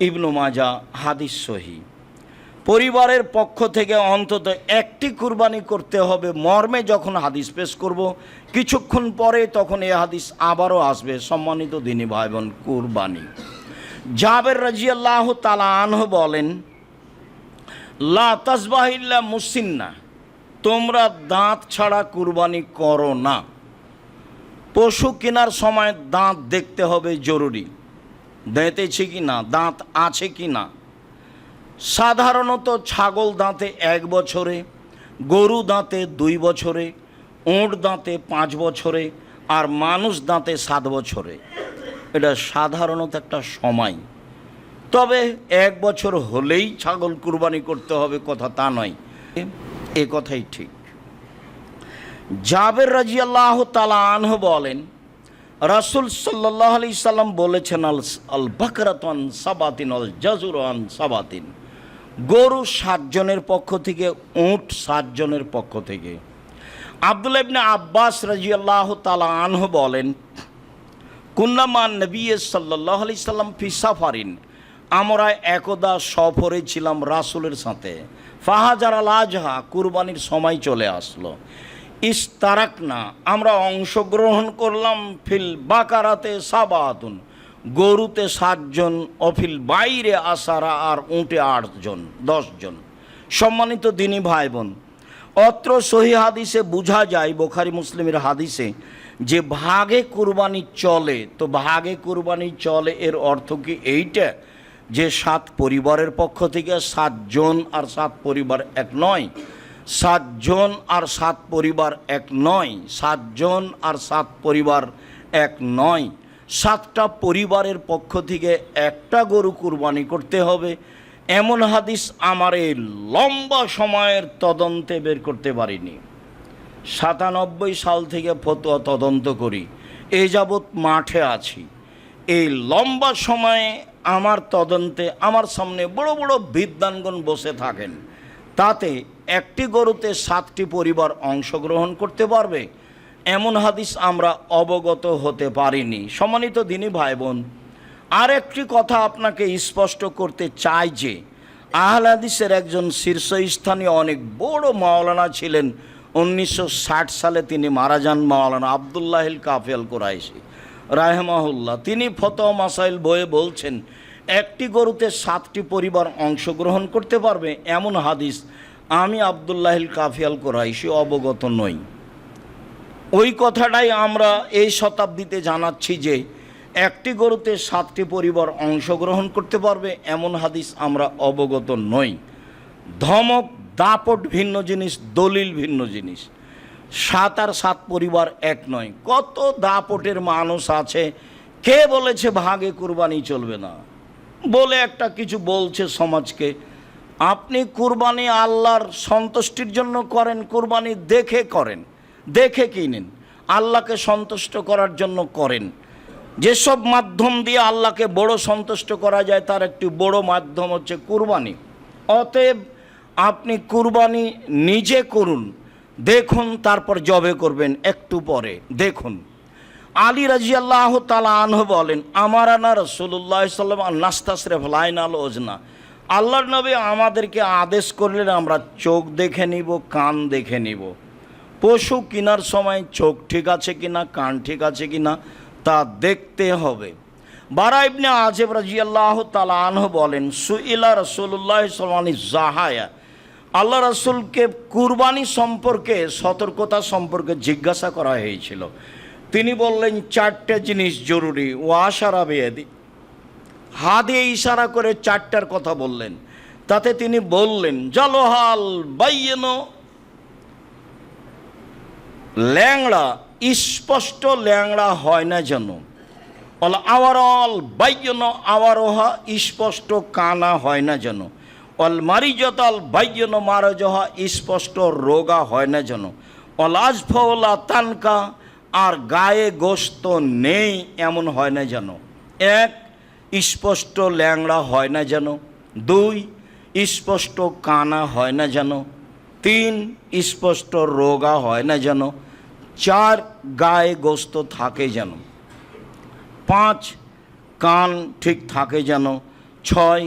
ইবনু মাজাহ, হাদিস সহিহ। পরিবারের পক্ষ থেকে অন্তত একটি কুরবানি করতে হবে মর্মে যখন হাদিস পেশ করব, কিছুক্ষণ পরে তখন এই হাদিস আবারও আসবে। সম্মানিত দিনী ভাই বোন, কুরবানি। জাবের রাদিয়াল্লাহু তাআলা আনহু বলেন, লা তাসবাহ ইল্লা মুসিন্না, তোমরা দাঁত ছাড়া কুরবানি করো না। পশু কেনার সময় দাঁত দেখতে হবে জরুরি, দাঁতেছে কি না, দাঁত আছে কি না। সাধারণত ছাগল দাঁতে 1 বছরে, গরু দাঁতে 2 বছরে, উট দাঁতে 5 বছরে, আর মানুষ দাঁতে 7 বছরে। এটা সাধারণত একটা সময়। তবে 1 বছর হলেই ছাগল কুরবানি করতে হবে কথা তা নয়, এ কথাই ঠিক। জাবের রাদিয়াল্লাহু তাআলা আনহু বলেন, রাসূল সাল্লাল্লাহু আলাইহি সাল্লাম বলেছেন, আল বাকরাতুন সাবাতিন আল জাজুরান সাবাতিন, গরু 7 জনের পক্ষ থেকে, উট 7 জনের পক্ষ থেকে। আব্দুল্লাহ ইবনে আব্বাস রাদিয়াল্লাহু তাআলা আনহু বলেন, কুন্না মান নবী সাল্লাল্লাহু আলাইহি সাল্লাম ফি সাফারিন, আমরা একদা সফরে ছিলাম রাসূলের সাথে। ফাহাজার আল আজহা, কুরবানির সময় চলে আসলো। ইস্তারাকনা, আমরা অংশগ্রহণ করলাম। ফিল বাকারাতে সাবাতুন, গরুতে 7 জন, অফিল বাইরে আসারা, আর উঁটে 8 জন, 10 জন। সম্মানিত দিনী ভাই বোন, অত্র সহিহ হাদিসে বোঝা যায়, বুখারী মুসলিমের হাদিসে, যে ভাগে কুরবানি চলে। তো ভাগে কুরবানি চলে এর অর্থ কি এইটা যে 7 পরিবারের পক্ষ থেকে 7 জন আর 7 পরিবার এক নয়, 7 জন আর 7 পরিবার এক নয়, 7 জন আর 7 পরিবার এক নয়, 7টা পরিবারের পক্ষ থেকে একটা গরু কুরবানি করতে হবে। এমন হাদিস আমার এই লম্বা সময়ের তদন্তে বের করতে পারিনি। 97 সাল থেকে ফতোয়া তদন্ত করি, এই যাবৎ মাঠে আছি। এই লম্বা সময়ে আমার তদন্তে আমার সামনে বড় বড় বিদ্বানগণ বসে থাকেন, তাতে একটি গরুতে 7টি পরিবার অংশগ্রহণ করতে পারবে এমন হাদিস আমরা অবগত হতে পারিনি। সম্মানিত দিনী ভাই বোন, আর একটি কথা আপনাকে স্পষ্ট করতে চাই যে আহলে হাদিসের একজন শীর্ষস্থানীয় অনেক বড় মাওলানা ছিলেন। 1960 সালে তিনি মারা যান, মাওলানা আব্দুল্লাহিল কাফি আল কুরাইশি রাহিমাহুল্লাহ। তিনি ফতোয়া মাসাইল বইয়ে বলছেন, একটি গরুতে 7টি পরিবার অংশগ্রহণ করতে পারবে এমন হাদিস আমি আব্দুল্লাহিল কাফি আল কুরাইশি অবগত নই। ওই কথাটাই আমরা এই শতাব্দীতে জানাচ্ছি যে একটি গরুতে 7টি পরিবার অংশগ্রহণ করতে পারবে এমন হাদিস আমরা অবগত নই। ধমক দাপট ভিন্ন জিনিস, দলিল ভিন্ন জিনিস। 7 আর 7 পরিবার এক নয়। কত দাপটের মানুষ আছে, কে বলেছে ভাগে কুরবানি চলবে না বলে একটা কিছু বলছে সমাজকে। আপনি কুরবানি আল্লাহর সন্তুষ্টির জন্য করেন, কুরবানি দেখে করেন, দেখে কিনেন, আল্লাহকে সন্তুষ্ট করার জন্য করেন। যেসব মাধ্যম দিয়ে আল্লাহকে বড় সন্তুষ্ট করা যায় তার একটি বড় মাধ্যম হচ্ছে কুরবানি। অতএব আপনি কুরবানি নিজে করুন, দেখুন, তারপর জবে করবেন একটু পরে। দেখুন, আলী রাদিয়াল্লাহু তাআলা আনহু বলেন, আমারানা রাসূলুল্লাহ সাল্লাল্লাহু আলাইহি ওয়াসাল্লাম নাস্তাসরিফ লাইনাল ওজনা, আল্লাহর নবী আমাদেরকে আদেশ করলেন আমরা চোখ দেখে নিব, কান দেখে নিব। পশু কেনার সময় চোখ ঠিক আছে কিনা, কান ঠিক আছে কিনা তা দেখতে হবে। বারা ইবনে আযিব রাদিয়াল্লাহু তাআলা আনহু বলেন, সুইলা রাসূলুল্লাহ সাল্লাল্লাহু আলাইহি ওয়াসাল্লাম জাহায়া, আল্লাহ রাসূলকে কুরবানি সম্পর্কে, সতর্কতা সম্পর্কে জিজ্ঞাসা করা হয়েছিল। তিনি বললেন 4টে জিনিস জরুরি। ওয়াশারা বিয়াদি, হাত দিয়ে ইশারা করে 4টার কথা বললেন। তাতে তিনি বললেন, জালহাল বাইয়িনো, ল্যাংড়া স্পষ্ট ল্যাংড়া হয় না যেন। অল আওয়ারল বাইয়িনো, আওয়ারোহা স্পষ্ট কানা হয় না যেন। অল মারিজতাল বাইয়িনো, মারজহা স্পষ্ট রোগা হয় না যেন। অল আজফলা তানকা, আর গায়ে গোস্ত নেই এমন হয় না যেন। 1, স্পষ্ট ল্যাংড়া হয় না যেন। 2, স্পষ্ট কানা হয় না যেন। 3, স্পষ্ট রোগা হয় না যেন। 4 গায়ে গোস্ত থাকে যেন, 5 কান ঠিক থাকে যেন, 6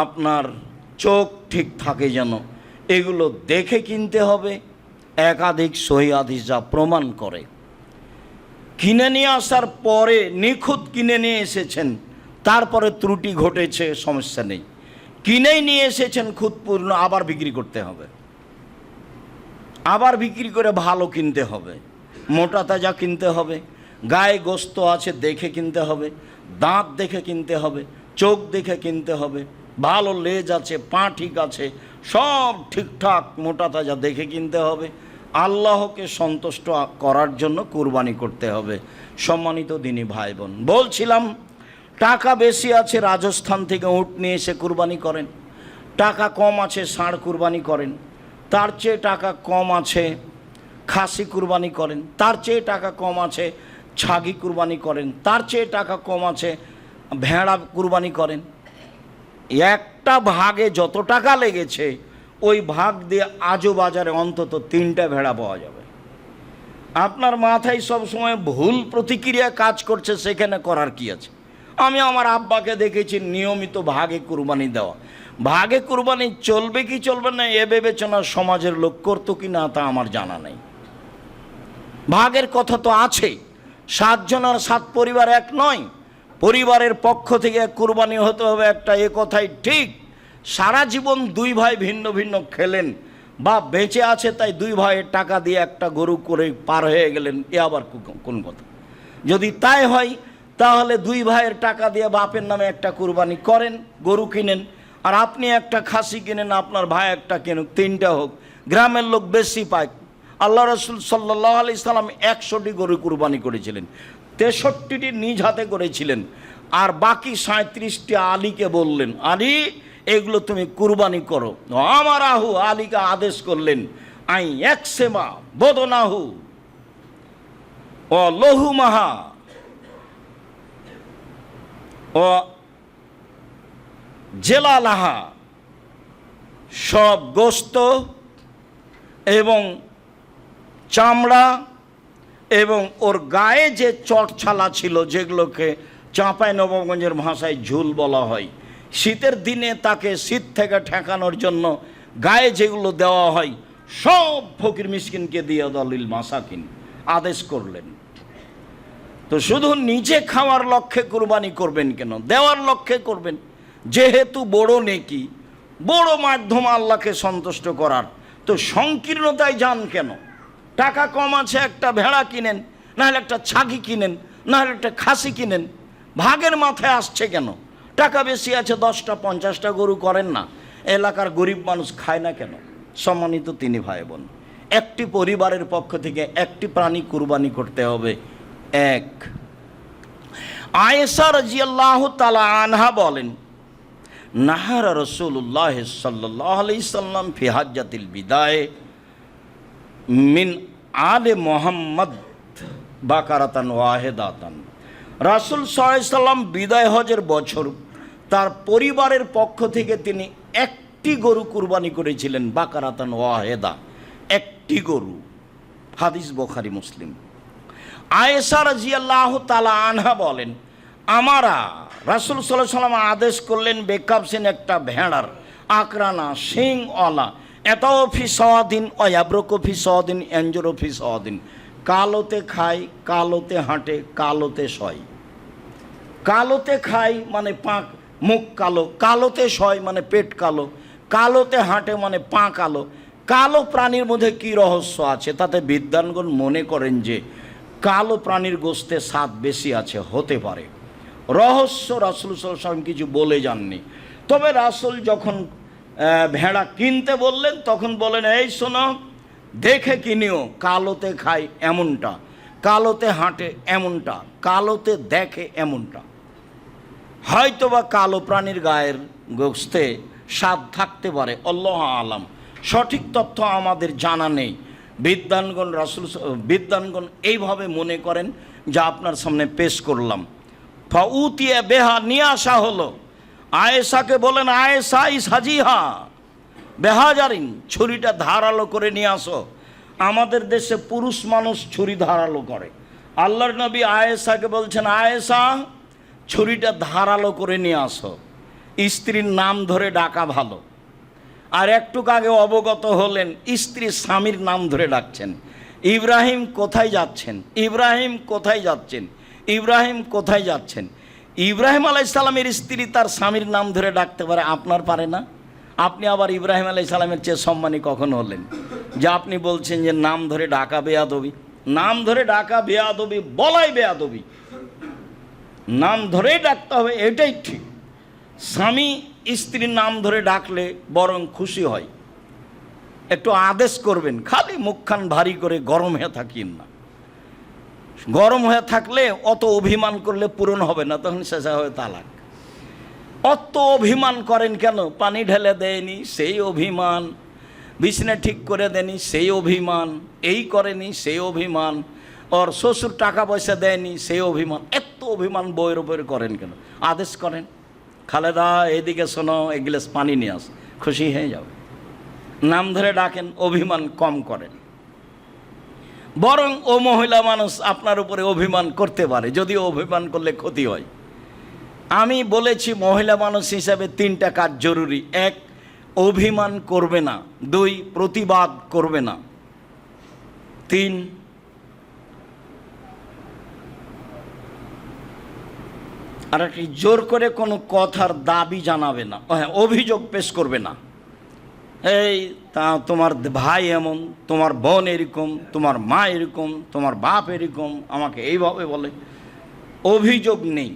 আপনার চোখ ঠিক থাকে যেন, এগুলো দেখে কিনতে হবে। একাধিক সহিহ হাদিস যা প্রমাণ করে। কিনে নিয়ে আসার পরে নিখুঁত কিনে নিয়ে এসেছেন, তারপরে ত্রুটি ঘটেছে, সমস্যা নেই। কিনেই নিয়ে এসেছেন খুঁতপূর্ণ, আবার বিক্রি করতে হবে, আবার বিক্রি করে ভালো কিনতে হবে, মোটা তাজা কিনতে হবে, গায়ে গোস্ত আছে দেখে কিনতে হবে, দাঁত দেখে কিনতে হবে, চোখ দেখে কিনতে হবে, ভালো লেজ আছে, পা ঠিক আছে, সব ঠিকঠাক মোটা তাজা দেখে কিনতে হবে। আল্লাহকে সন্তুষ্ট করার জন্য কুরবানি করতে হবে। সম্মানিত দিনী ভাই বোন, বলছিলাম টাকা বেশি আছে রাজস্থান থেকে উট নিয়ে এসে কুরবানি করেন, টাকা কম আছে ষাঁড় কুরবানি করেন, তার চেয়ে টাকা কম আছে খাসি কুরবানি করেন, তার চেয়ে টাকা কম আছে ছাগি কুরবানি করেন, তার চেয়ে টাকা কম আছে ভেড়া কুরবানি করেন। একটা ভাগে যত টাকা লেগেছে ওই ভাগ দিয়ে আজও বাজারে অন্তত 3টা ভেড়া পাওয়া যাবে। আপনার মাথায় সব সময় ভুল প্রতিক্রিয়া কাজ করছে, সেখানে করার কি আছে? আমি আমার আব্বাকে দেখেছি নিয়মিত ভাগে কুরবানি দেওয়া। ভাগে কুরবানি চলবে কি চলবে না এ বিবেচনা সমাজের লোক করতো কি না তা আমার জানা নেই। ভাগের কথা তো আছে, 7 জন আর 7 পরিবার এক নয়, পরিবারের পক্ষ থেকে কুরবানি হতে হবে একটা, এ কথাই ঠিক। সারা জীবন 2 ভাই ভিন্ন ভিন্ন খেলেন বা বেঁচে আছে তাই 2 ভাইয়ের টাকা দিয়ে একটা গরু করে পার হয়ে গেলেন, এ আবার কোন কথা? যদি তাই হয় তাহলে 2 ভাইয়ের টাকা দিয়ে বাপের নামে একটা কুরবানি করেন, গরু কিনেন, আর আপনি একটা খাসি কিনেন, আপনার ভাই একটা কিনুক, 3টা হোক, গ্রামের লোক বেশি পায়। আল্লাহ রসুল সাল্লাল্লাহু আলাইহি সাল্লাম 100টি গরু কুরবানি করেছিলেন, 63টি নিজ হাতে করেছিলেন, আর বাকি 37টি আলীকে বললেন, আলী এগুলো তুমি কুরবানি করো। আমার আহু আলীকে আদেশ করলেন, আই একসেমা বদনাহু ও লহুমাহা ও জেলালাহা, সব গোস্ত এবং চামড়া এবং ওর গায়ে যে চটছালা ছিল, যেগুলোকে চাঁপাইনবাবগঞ্জের ভাষায় ঝুল বলা হয়, শীতের দিনে তাকে শীত থেকে ঠেকানোর জন্য গায়ে যেগুলো দেওয়া হয় সব ফকির মিসকিনকে দিয়ে দলিল মাসাকিন আদেশ করলেন। তো শুধু নিজে খাওয়ার লক্ষ্যে কুরবানি করবেন কেন? দেওয়ার লক্ষ্যে করবেন, যেহেতু বড় নেকি, বড় মাধ্যম আল্লাহকে সন্তুষ্ট করার। তো সংকীর্ণতায় যান কেন? টাকা কম আছে একটা ভেড়া কিনেন, নাহলে একটা ছাগি কিনেন, নাহলে একটা খাসি কিনেন। ভাগের মাথায় আসছে কেন? টাকা বেশি আছে 10টা 50টা গরু করেন না, এলাকার গরিব মানুষ খায় না কেন? সম্মানিত তিনি ভাই বোন, একটি পরিবারের পক্ষ থেকে একটি প্রাণী কুরবানি করতে হবে। 1 আয়েশা রাদিয়াল্লাহু তাআলা আনহা বলেন, নাহারা রাসূলুল্লাহ সাল্লাল্লাহু আলাইহি সাল্লাম ফি হাজ্জাতিল বিদায় মিন আলে মুহাম্মদ বাকারাতান ওয়াহিদাতান। রাসূল সাল্লাল্লাহু আলাইহি সাল্লাম বিদায় হজের বছর তার পরিবারের পক্ষ থেকে তিনি একটি গরু কুরবানি করেছিলেন, বাকারাতান ওয়াহিদা, একটি গরু। হাদিস বুখারী মুসলিম। আয়েশা রাদিয়াল্লাহু তাআলা আনহা বলেন, আমারা রাসূল সাল্লাল্লাহু আলাইহি সাল্লাম আদেশ করলেন বেকাবসিন একটা ভেড়ার, আকরানা শিংওয়ালা, এতাও ফি সাওয়াদিন ও ইয়াবরুকু ফি সাওয়াদিন ইয়ানজুরু ফি সাওয়াদিন, কালোতে খায়, কালোতে হাঁটে, কালোতে শয়। কালোতে খায় মানে পাক মুখ কালো, কালোতে শয় মানে পেট কালো, কালোতে হাঁটে মানে পা কালো। কালো প্রাণীর মধ্যে কি রহস্য আছে? তাতে বিদ্বানগণ মনে করেন যে কালো প্রাণীর গোস্তে স্বাদ বেশি আছে, হতে পারে। রহস্য রাসূল সাল্লাল্লাহু আলাইহি ওয়াসাল্লাম কিছু বলে যাননি। তবে রাসূল যখন ভেড়া কিনতে বললেন তখন বলেন, এই শোনো, দেখে কিনিও, কালোতে খায় এমনটা, কালোতে হাঁটে এমনটা, কালোতে দেখে এমনটা। হয়তোবা কালো প্রাণীর গায়ের গোস্তে স্বাদ থাকতে পারে, আল্লাহু আলাম, সঠিক তথ্য আমাদের জানা নেই। বিদ্বানগণ এইভাবে মনে করেন, যা আপনার সামনে পেশ করলাম। ফাউতিয়া বেহা, নিয়ে আসা হলো। আয়েশাকে বলেন, আয়েশা ইস হাজিহা বেহাজারিন, ছুরিটা ধারালো করে নিয়ে আসো। আমাদের দেশে পুরুষ মানুষ ছুরি ধারালো করে। আল্লাহর নবী আয়েশাকে বলছেন, আয়েশা ছুরিটা ধারালো করে নিয়ে আসো। স্ত্রীর নাম ধরে ডাকা ভালো। আর একটু আগে অবগত হলেন স্ত্রী স্বামীর নাম ধরে ডাকছেন, ইব্রাহিম কোথায় যাচ্ছেন, ইব্রাহিম কোথায় যাচ্ছেন, ইব্রাহিম কোথায় যাচ্ছেন। ইব্রাহিম আলাইহিস সালামের স্ত্রী তার স্বামীর নাম ধরে ডাকতে পারে, আপনার পারে না? আপনি আবার ইব্রাহিম আলাইহিস সালামের চেয়ে সম্মানী কখন হলেন যে আপনি বলছেন যে নাম ধরে ডাকা বেয়াদবি? নাম ধরে ডাকা বেয়াদবি, বলাই বেয়াদবি। নাম ধরেই ডাকতে হবে, এটাই ঠিক। স্বামী স্ত্রীর নাম ধরে ডাকলে বরং খুশি হয়, একটু আদেশ করবেন। খালি মুখখান ভারী করে গরম হয়ে থাকিন না। গরম হয়ে থাকলে অত অভিমান করলে পূরণ হবে না, তখন শেষে হবে তালাক। অত অভিমান করেন কেন? পানি ঢেলে দেয়নি সেই অভিমান, বিছানা ঠিক করে দেয়নি সেই অভিমান, এই করেনি সেই অভিমান, ওর শ্বশুর টাকা পয়সা দেয়নি সেই অভিমান। এত অভিমান বইয়ের উপরে করেন কেন? আদেশ করেন, খালেদা এদিকে শোনো, এক গ্লাস পানি নিয়ে আস, খুশি হয়ে যাবে। নাম ধরে ডাকেন, অভিমান কম করেন। বরং ও মহিলা মানুষ আপনার উপরে অভিমান করতে পারে, যদিও অভিমান করলে ক্ষতি হয়। আমি বলেছি মহিলা মানুষ হিসাবে 3টা কাজ জরুরি। 1, অভিমান করবে না। 2, প্রতিবাদ করবে না। 3, আর একটি জোর করে কোনো কথার দাবি জানাবে না, হ্যাঁ অভিযোগ পেশ করবে না। এই তা তোমার ভাই এমন, তোমার বোন এরকম, তোমার মা এরকম, তোমার বাপ এরকম, আমাকে এইভাবে বলে। অভিযোগ নেই,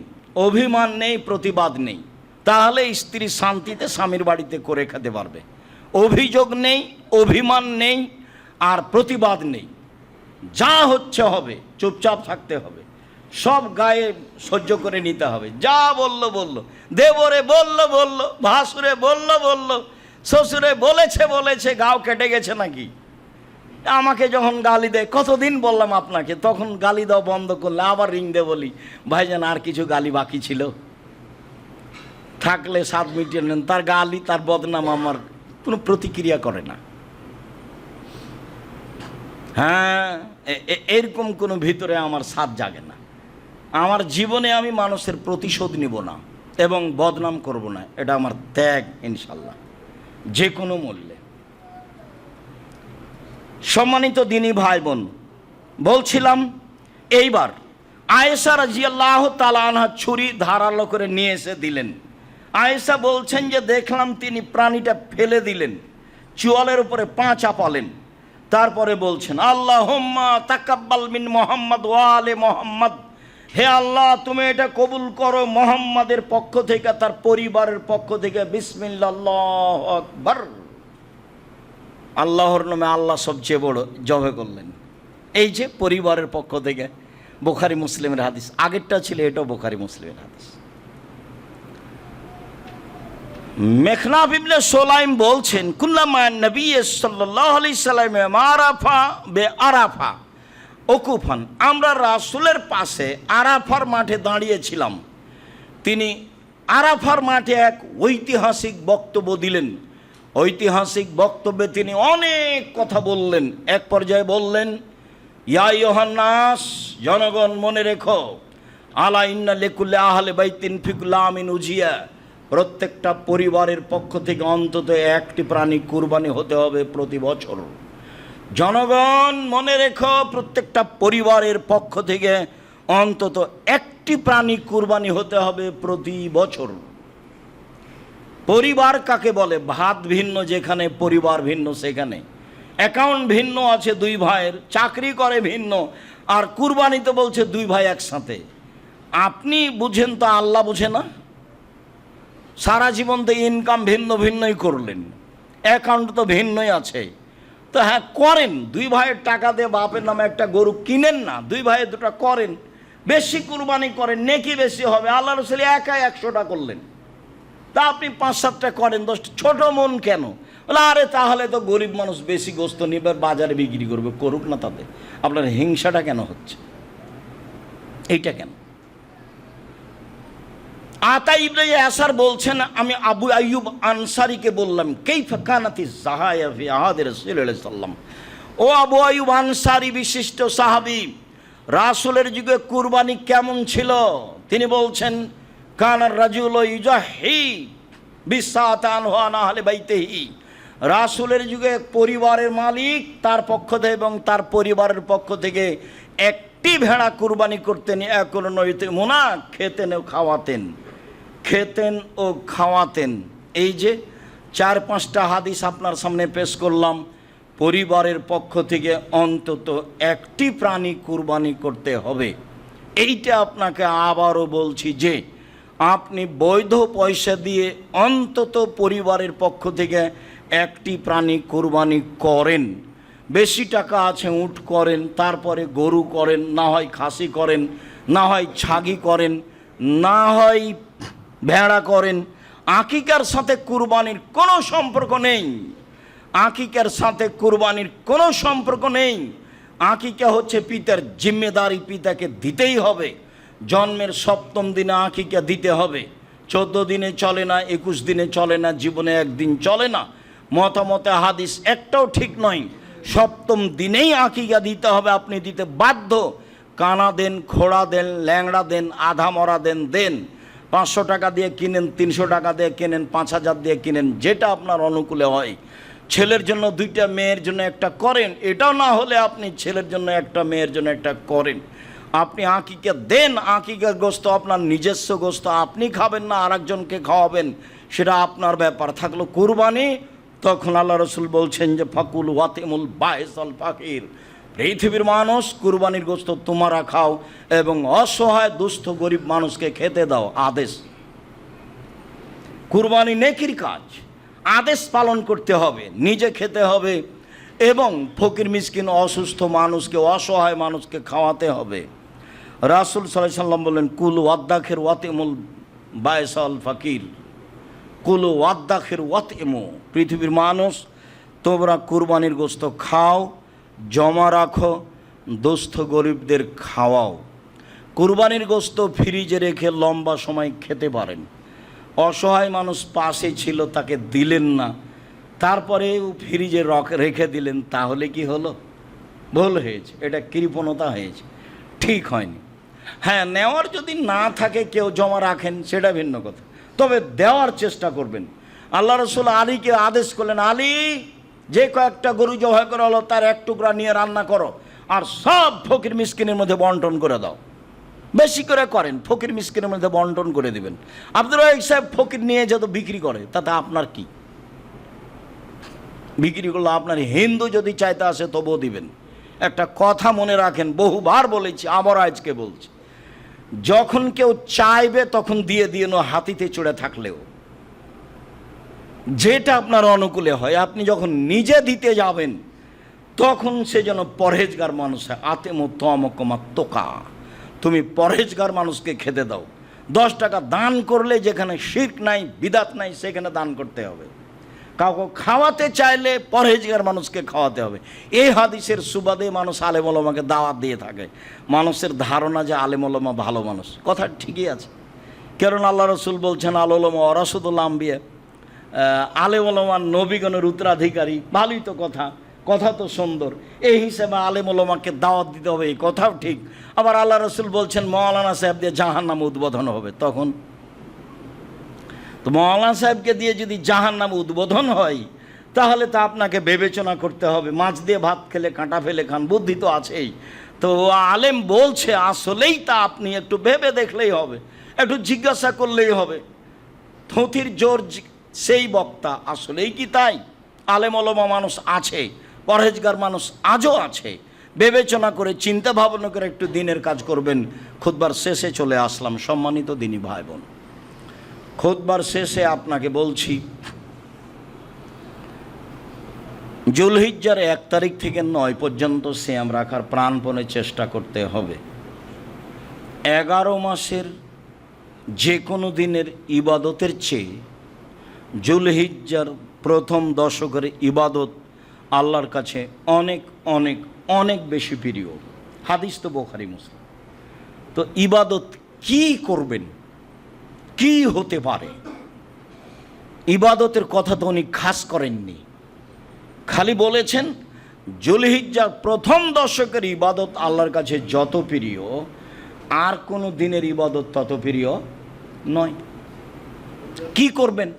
অভিমান নেই, প্রতিবাদ নেই, তাহলে স্ত্রী শান্তিতে স্বামীর বাড়িতে করে খেতে পারবে। অভিযোগ নেই, অভিমান নেই, আর প্রতিবাদ নেই। যা হচ্ছে হবে, চুপচাপ থাকতে হবে, সব গায়ে সহ্য করে নিতে হবে। যা বললো বললো, দেবরে বললো বললো, ভাসুরে বললো বললো, শ্বশুরে বলেছে বলেছে, গাও কেটে গেছে নাকি? আমাকে যখন গালি দেয়, কতদিন বললাম আপনাকে, তখন গালি দাও বন্ধ করলে আবার রিং দিয়ে বলি, ভাইজান আর কিছু গালি বাকি ছিল, থাকলে 7 মিনিট নেন। তার গালি, তার বদনাম আমার কোনো প্রতিক্রিয়া করে না। হ্যাঁ, এরকম কোনো ভিতরে আমার সাথ জাগে না। আমার জীবনে আমি মানুষের প্রতিশোধ নিব না এবং বদনাম করব না, এটা আমার ত্যাগ ইনশাল্লাহ, যে কোনো মূল্যে। সম্মানিত দিনী ভাই বোন, বলছিলাম এইবার আয়েশা রাদিয়াল্লাহু তাআলা আনহা ছুরি ধারালো করে নিয়ে এসে দিলেন। আয়েশা বলছেন যে দেখলাম তিনি প্রাণীটা ফেলে দিলেন, চোয়ালের উপরে পা চাপালেন, তারপরে বলছেন আল্লাহুম্মা তাকাব্বাল মিন মুহাম্মদ ওয়া আলে মুহাম্মদ, হে আল্লাহ তুমি এটা কবুল করো মুহাম্মাদের পক্ষ থেকে, তার পরিবারের পক্ষ থেকে। বিসমিল্লাহ, আল্লাহু আকবার। আল্লাহর নামে আল্লাহ সবচেয়ে বড়, জবে করলেন। এই যে পরিবারের পক্ষ থেকে, বুখারী মুসলিমের হাদিস। আগেরটা ছিল, এটাও বুখারী মুসলিমের হাদিস। মেখনাফ ইবনে সুলাইম বলছেন কুল্লামা নবী সাল্লাল্লাহু আলাইহি সাল্লাম মারাফা বে আরাফা ওকুফান, আমরা রাসূলের পাশে আরাফার মাঠে দাঁড়িয়েছিলাম। তিনি আরাফার মাঠে এক ঐতিহাসিক বক্তব্য দিলেন। ঐতিহাসিক বক্তব্যে তিনি অনেক কথা বললেন। এক পর্যায়ে বললেন, ইয়া আইয়ুহান্নাস, জনগণ মনে রেখো, আলা ইন্না লিকুল্লি আহলি বাইতিন ফি কুল্লি আমিন উজিয়া, প্রত্যেকটা পরিবারের পক্ষ থেকে অন্তত একটি প্রাণী কুরবানি হতে হবে প্রতি বছর। জনগণ মনে রেখো, প্রত্যেকটা পরিবারের পক্ষ থেকে অন্তত একটি প্রাণী কুরবানি হতে হবে প্রতি বছর। পরিবার কাকে বলে? ভাত ভিন্ন যেখানে, পরিবার ভিন্ন সেখানে। অ্যাকাউন্ট ভিন্ন আছে 2 ভাইয়ের, চাকরি করে ভিন্ন, আর কুরবানিতে বলছে 2 ভাই একসাথে। আপনি বুঝেন তো, আল্লাহ বুঝে না? সারা জীবন তো ইনকাম ভিন্ন ভিন্নই করলেন, অ্যাকাউন্ট তো ভিন্নই আছে। তো হ্যাঁ করেন, 2 ভাইয়ের টাকা দিয়ে বাপের নামে একটা গরু কিনেন না, 2 ভাইয়ের 2টা করেন, বেশি কুরবানি করেন, নেকি বেশি হবে। আল্লাহ রাসূল একাই 100টা করলেন, তা আপনি 5-7টা করেন, 10টা। ছোট মন কেন? বলে আরে তাহলে তো গরিব মানুষ বেশি গোস্ত নিবে, বাজারে বিক্রি করবে, করুক না, তাতে আপনার হিংসাটা কেন হচ্ছে? এইটা কেন? আতা ইবনে ইয়াসার বলছেন, আমি আবু আইয়ুব আনসারীকে বললাম, কাইফা কানাতি যাহায়া ফি আহাদি রাসূলিল্লাহ সাল্লাল্লাহু আলাইহি ওয়াসাল্লাম, ও আবু আইয়ুব আনসারী বিশিষ্ট সাহাবী, রাসূলের যুগে কুরবানি কেমন ছিল? তিনি বলছেন, কানার রাজুল ইউজাহি বিসাতান ওয়া আহলে বাইতিহি। রাসূলের যুগে পরিবারের মালিক তার পক্ষ থেকে এবং তার পরিবারের পক্ষ থেকে একটি ভেড়া কুরবানি করতেন। এখন নইতে মুনা, খেতেন ও খাওয়াতেন, খেতেন ও খাওয়াতেন। এই যে 4-5টা হাদিস আপনার সামনে পেশ করলাম, পরিবারের পক্ষ থেকে অন্তত একটি প্রাণী কুরবানি করতে হবে। এইটা আপনাকে আবারও বলছি যে আপনি বৈধ পয়সা দিয়ে অন্তত পরিবারের পক্ষ থেকে একটি প্রাণী কুরবানি করেন। বেশি টাকা আছে উট করেন, তারপরে গরু করেন, না হয় খাসি করেন, না হয় ছাগি করেন, না হয় ভেড়া করেন। আকিকার সাথে কুরবানির কোনো সম্পর্ক নেই। আকিকার সাথে কুরবানির কোনো সম্পর্ক নেই। আকিকা হচ্ছে পিতার জিম্মেদারি, পিতাকে দিতেই হবে। জন্মের 7ম দিনে আকিকা দিতে হবে। 14 দিনে চলে না, 21 দিনে চলে না, জীবনে একদিন চলে না। মতামতে হাদিস একটাও ঠিক নয়। 7ম দিনেই আকিকা দিতে হবে, আপনি দিতে বাধ্য। কানা দেন, খোড়া দেন, ল্যাংড়া দেন, আধা মরা দেন, দেন। 500 টাকা দিয়ে কিনেন, 300 টাকা দিয়ে কিনেন, 5000 দিয়ে কিনেন, যেটা আপনার অনুকূলে হয়। ছেলের জন্য 2টা, মেয়ের জন্য একটা করেন। এটাও না হলে আপনি ছেলের জন্য একটা, মেয়ের জন্য একটা করেন। আপনি আকিকা দেন। আকিকার গোস্ত আপনার নিজস্ব গোস্ত, আপনি খাবেন না আরেকজনকে খাওয়াবেন, সেটা আপনার ব্যাপার। থাকলো কুরবানি, তখন আল্লাহ রসুল বলছেন যে ফাকুল ওয়াতিমুল বায়েসাল ফাকির, পৃথিবীর মানুষ কুরবানির গোস্ত তোমরা খাও এবং অসহায় দুস্থ গরিব মানুষকে খেতে দাও। আদেশ। কুরবানি নেকির কাজ, আদেশ পালন করতে হবে, নিজে খেতে হবে এবং ফকির মিসকিন অসুস্থ মানুষকে, অসহায় মানুষকে খাওয়াতে হবে। রাসূল সাল্লাল্লাহু আলাইহি সাল্লাম বললেন, কুল ওয়াদ্দাখির ওয়াতিমুল বায়েসাল ফাকির, কুল ওয়াদ্দাখির ওয়াতিমু, পৃথিবীর মানুষ তোমরা কুরবানির গোস্ত খাও, জমা রাখো, দুস্থ গরিবদের খাওয়াও। কুরবানির গোস্ত ফ্রিজে রেখে লম্বা সময় খেতে পারেন। অসহায় মানুষ পাশে ছিল, তাকে দিলেন না, তারপরে ফ্রিজে রেখে দিলেন, তাহলে কি হলো? ভুল হয়েছে, এটা কৃপণতা হয়েছে, ঠিক হয়নি। হ্যাঁ, নেওয়ার যদি না থাকে, কেউ জমা রাখেন, সেটা ভিন্ন কথা, তবে দেওয়ার চেষ্টা করবেন। আল্লাহ রসুল আলীকে আদেশ করলেন, আলী, যে কয়েকটা গরু জবাই করা হলো তার 1 টুকরা নিয়ে রান্না করো আর সব ফকির মিসকিনের মধ্যে বন্টন করে দাও। বেশি করে করেন, ফকির মিসকিনের মধ্যে বন্টন করে দিবেন। আব্দুর রাজ্জাক সাহেব ফকির নিয়ে যত বিক্রি করে, তাতে আপনার কি? বিক্রি করলে আপনার হিন্দু যদি চাইতে আসে তবুও দিবেন। একটা কথা মনে রাখেন, বহুবার বলেছি, আবার আজকে বলছি, যখন কেউ চাইবে তখন দিয়ে দিয়ে হাতিতে চড়ে থাকলেও, যেটা আপনার অনুকূলে হয়। আপনি যখন নিজে দিতে যাবেন তখন সে যেন পরহেজগার মানুষ হয়। আতেমো তমকমা তোকা, তুমি পরহেজগার মানুষকে খেতে দাও। 10 টাকা দান করলে যেখানে শিরক নাই, বিদাত নাই, সেখানে দান করতে হবে। কাউকে খাওয়াতে চাইলে পরহেজগার মানুষকে খাওয়াতে হবে। এই হাদিসের সুবাদে মানুষ আলেম ওলামাকে দাওয়াত দিয়ে থাকে। মানুষের ধারণা যে আলেম ওলামা ভালো মানুষ, কথা ঠিকই আছে। কারণ আল্লাহ রসুল বলছেন, আল ওলামা ওয়ারাসাতুল আম্বিয়া, আলেম ওলামা নবীগণের উত্তরাধিকারী। ভালোই তো কথা, কথা তো সুন্দর। এই হিসেবে আলেম ওলামাকে দাওয়াত দিতে হবে, এই কথাও ঠিক। আবার আল্লাহ রসুল বলছেন, মৌলানা সাহেব দিয়ে জাহান্নাম উদ্বোধন হবে। তখন তো মৌলানা সাহেবকে দিয়ে যদি জাহান্নাম উদ্বোধন হয়, তাহলে তা আপনাকে বিবেচনা করতে হবে। মাছ দিয়ে ভাত খেলে কাঁটা ফেলে খান, বুদ্ধি তো আছেই। তো আলেম বলছে আসলেই তা আপনি একটু ভেবে দেখলেই হবে, একটু জিজ্ঞাসা করলেই হবে। থুথির জোর সেই বক্তা, আসলেই কি তাই? আলেম ওলামা মানুষ আছে, পরহেজগার মানুষ আজও আছে। বিবেচনা করে, চিন্তা ভাবনা করে একটু দিনের কাজ করবেন। খুতবার শেষে চলে আসলাম, সম্মানিত দিনী ভাই বোন। খুতবার শেষে আপনাকে বলছি, জুলহিজ্জার 1 তারিখ থেকে 9 পর্যন্ত সিয়াম রাখার প্রাণপণে চেষ্টা করতে হবে। 11 মাসের যে কোনো দিনের ইবাদতের চেয়ে জুলহিজ্জার প্রথম দশকের ইবাদত আল্লাহর কাছে অনেক অনেক অনেক বেশি প্রিয়। হাদিস তো বুখারী মুসলিম। তো ইবাদত কি করবেন, কি হতে পারে? ইবাদতের কথা তো উনি খাস করেননি, খালি বলেছেন জুলহিজ্জার প্রথম দশকের ইবাদত আল্লাহর কাছে যত প্রিয়, আর কোনো দিনের ইবাদত তত প্রিয় নয়। কি করবেন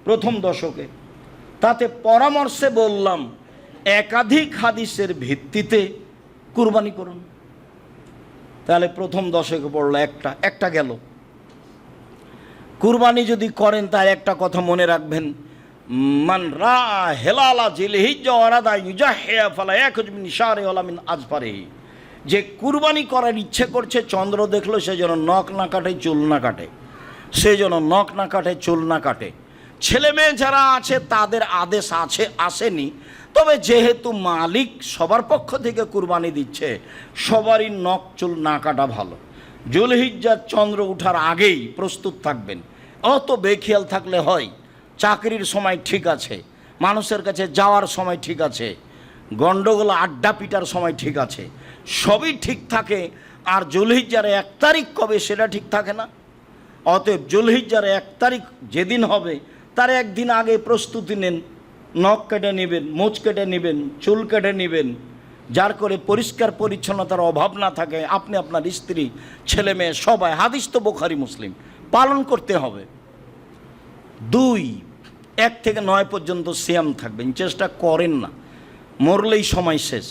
প্রথম দশকে? তাতে পরামর্শে বললাম একাধিক হাদিসের ভিত্তিতে কুরবানি করুন। তাহলে প্রথম দশকে পড়লো একটা গেল। কুরবানি যদি করেন তার একটা কথা মনে রাখবেন, মান রা হেলালা জিলহিজ্জা ওয়ারাদা ইউজাহিয়া ফালা ইয়াখুজ মিন শারি ওয়ালা মিন আজফারিহি। যে কুরবানি করার ইচ্ছে করছে, চন্দ্র দেখলো সে যেন নখ না কাটে, চুল না কাটে, সে যেন নখ না কাটে, চুল না কাটে। ছেলে মেয়ে যারা আছে তাদের আদেশ আসেনি, তবে যেহেতু মালিক সবার পক্ষ থেকে কুরবানি দিচ্ছে, সবারই নখ চুল না কাটা ভালো। জুলহিজ্জার চন্দ্র ওঠার আগেই প্রস্তুত থাকবেন। অত বেখেয়াল থাকলে হয়? চাকরির সময় ঠিক আছে, মানুষের কাছে যাওয়ার সময় ঠিক আছে, গণ্ডগোল আড্ডা পিটার সময় ঠিক আছে, সবই ঠিক থাকে, আর জুলহিজ্জার 1 তারিখ কবে সেটা ঠিক থাকে না। অতএব জুলহিজ্জার 1 তারিখ যেদিন হবে তার একদিন আগে প্রস্তুতি নেন। নখ কেটে নেবেন, মোচ কেটে নেবেন, চুল কেটে নেবেন, যার করে পরিষ্কার পরিচ্ছন্নতার অভাব না থাকে। আপনি, আপনার স্ত্রী, ছেলে মেয়ে সবাই, হাদিস তো বুখারী মুসলিম, পালন করতে হবে। 2, 1 থেকে 9 পর্যন্ত সিয়াম থাকবেন, চেষ্টা করেন না, মরলেই সময় শেষ।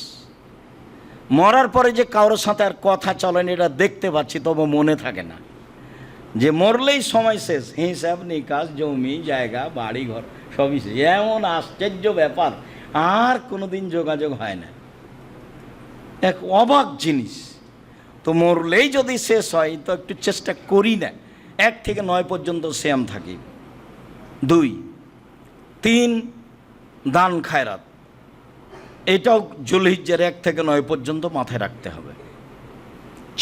মরার পরে যে কারোর সাথে আর কথা চলেন এটা দেখতে পাচ্ছি, তবে মনে থাকে না যে মরলেই সময় শেষ। হিসাব নিকাশ, জমি জায়গা, বাড়ি ঘর সবই শেষ। এমন আশ্চর্য ব্যাপার, আর কোনোদিন যোগাযোগ হয় না, এক অবাক জিনিস। তো মরলেই যদি শেষ হয় তো একটু চেষ্টা করি না। 1 থেকে 9 পর্যন্ত সিয়াম থাকি। 2, 3 দান খায়রাত, এটাও জুলহিজ্জার 1 থেকে 9 পর্যন্ত মাথায় রাখতে হবে।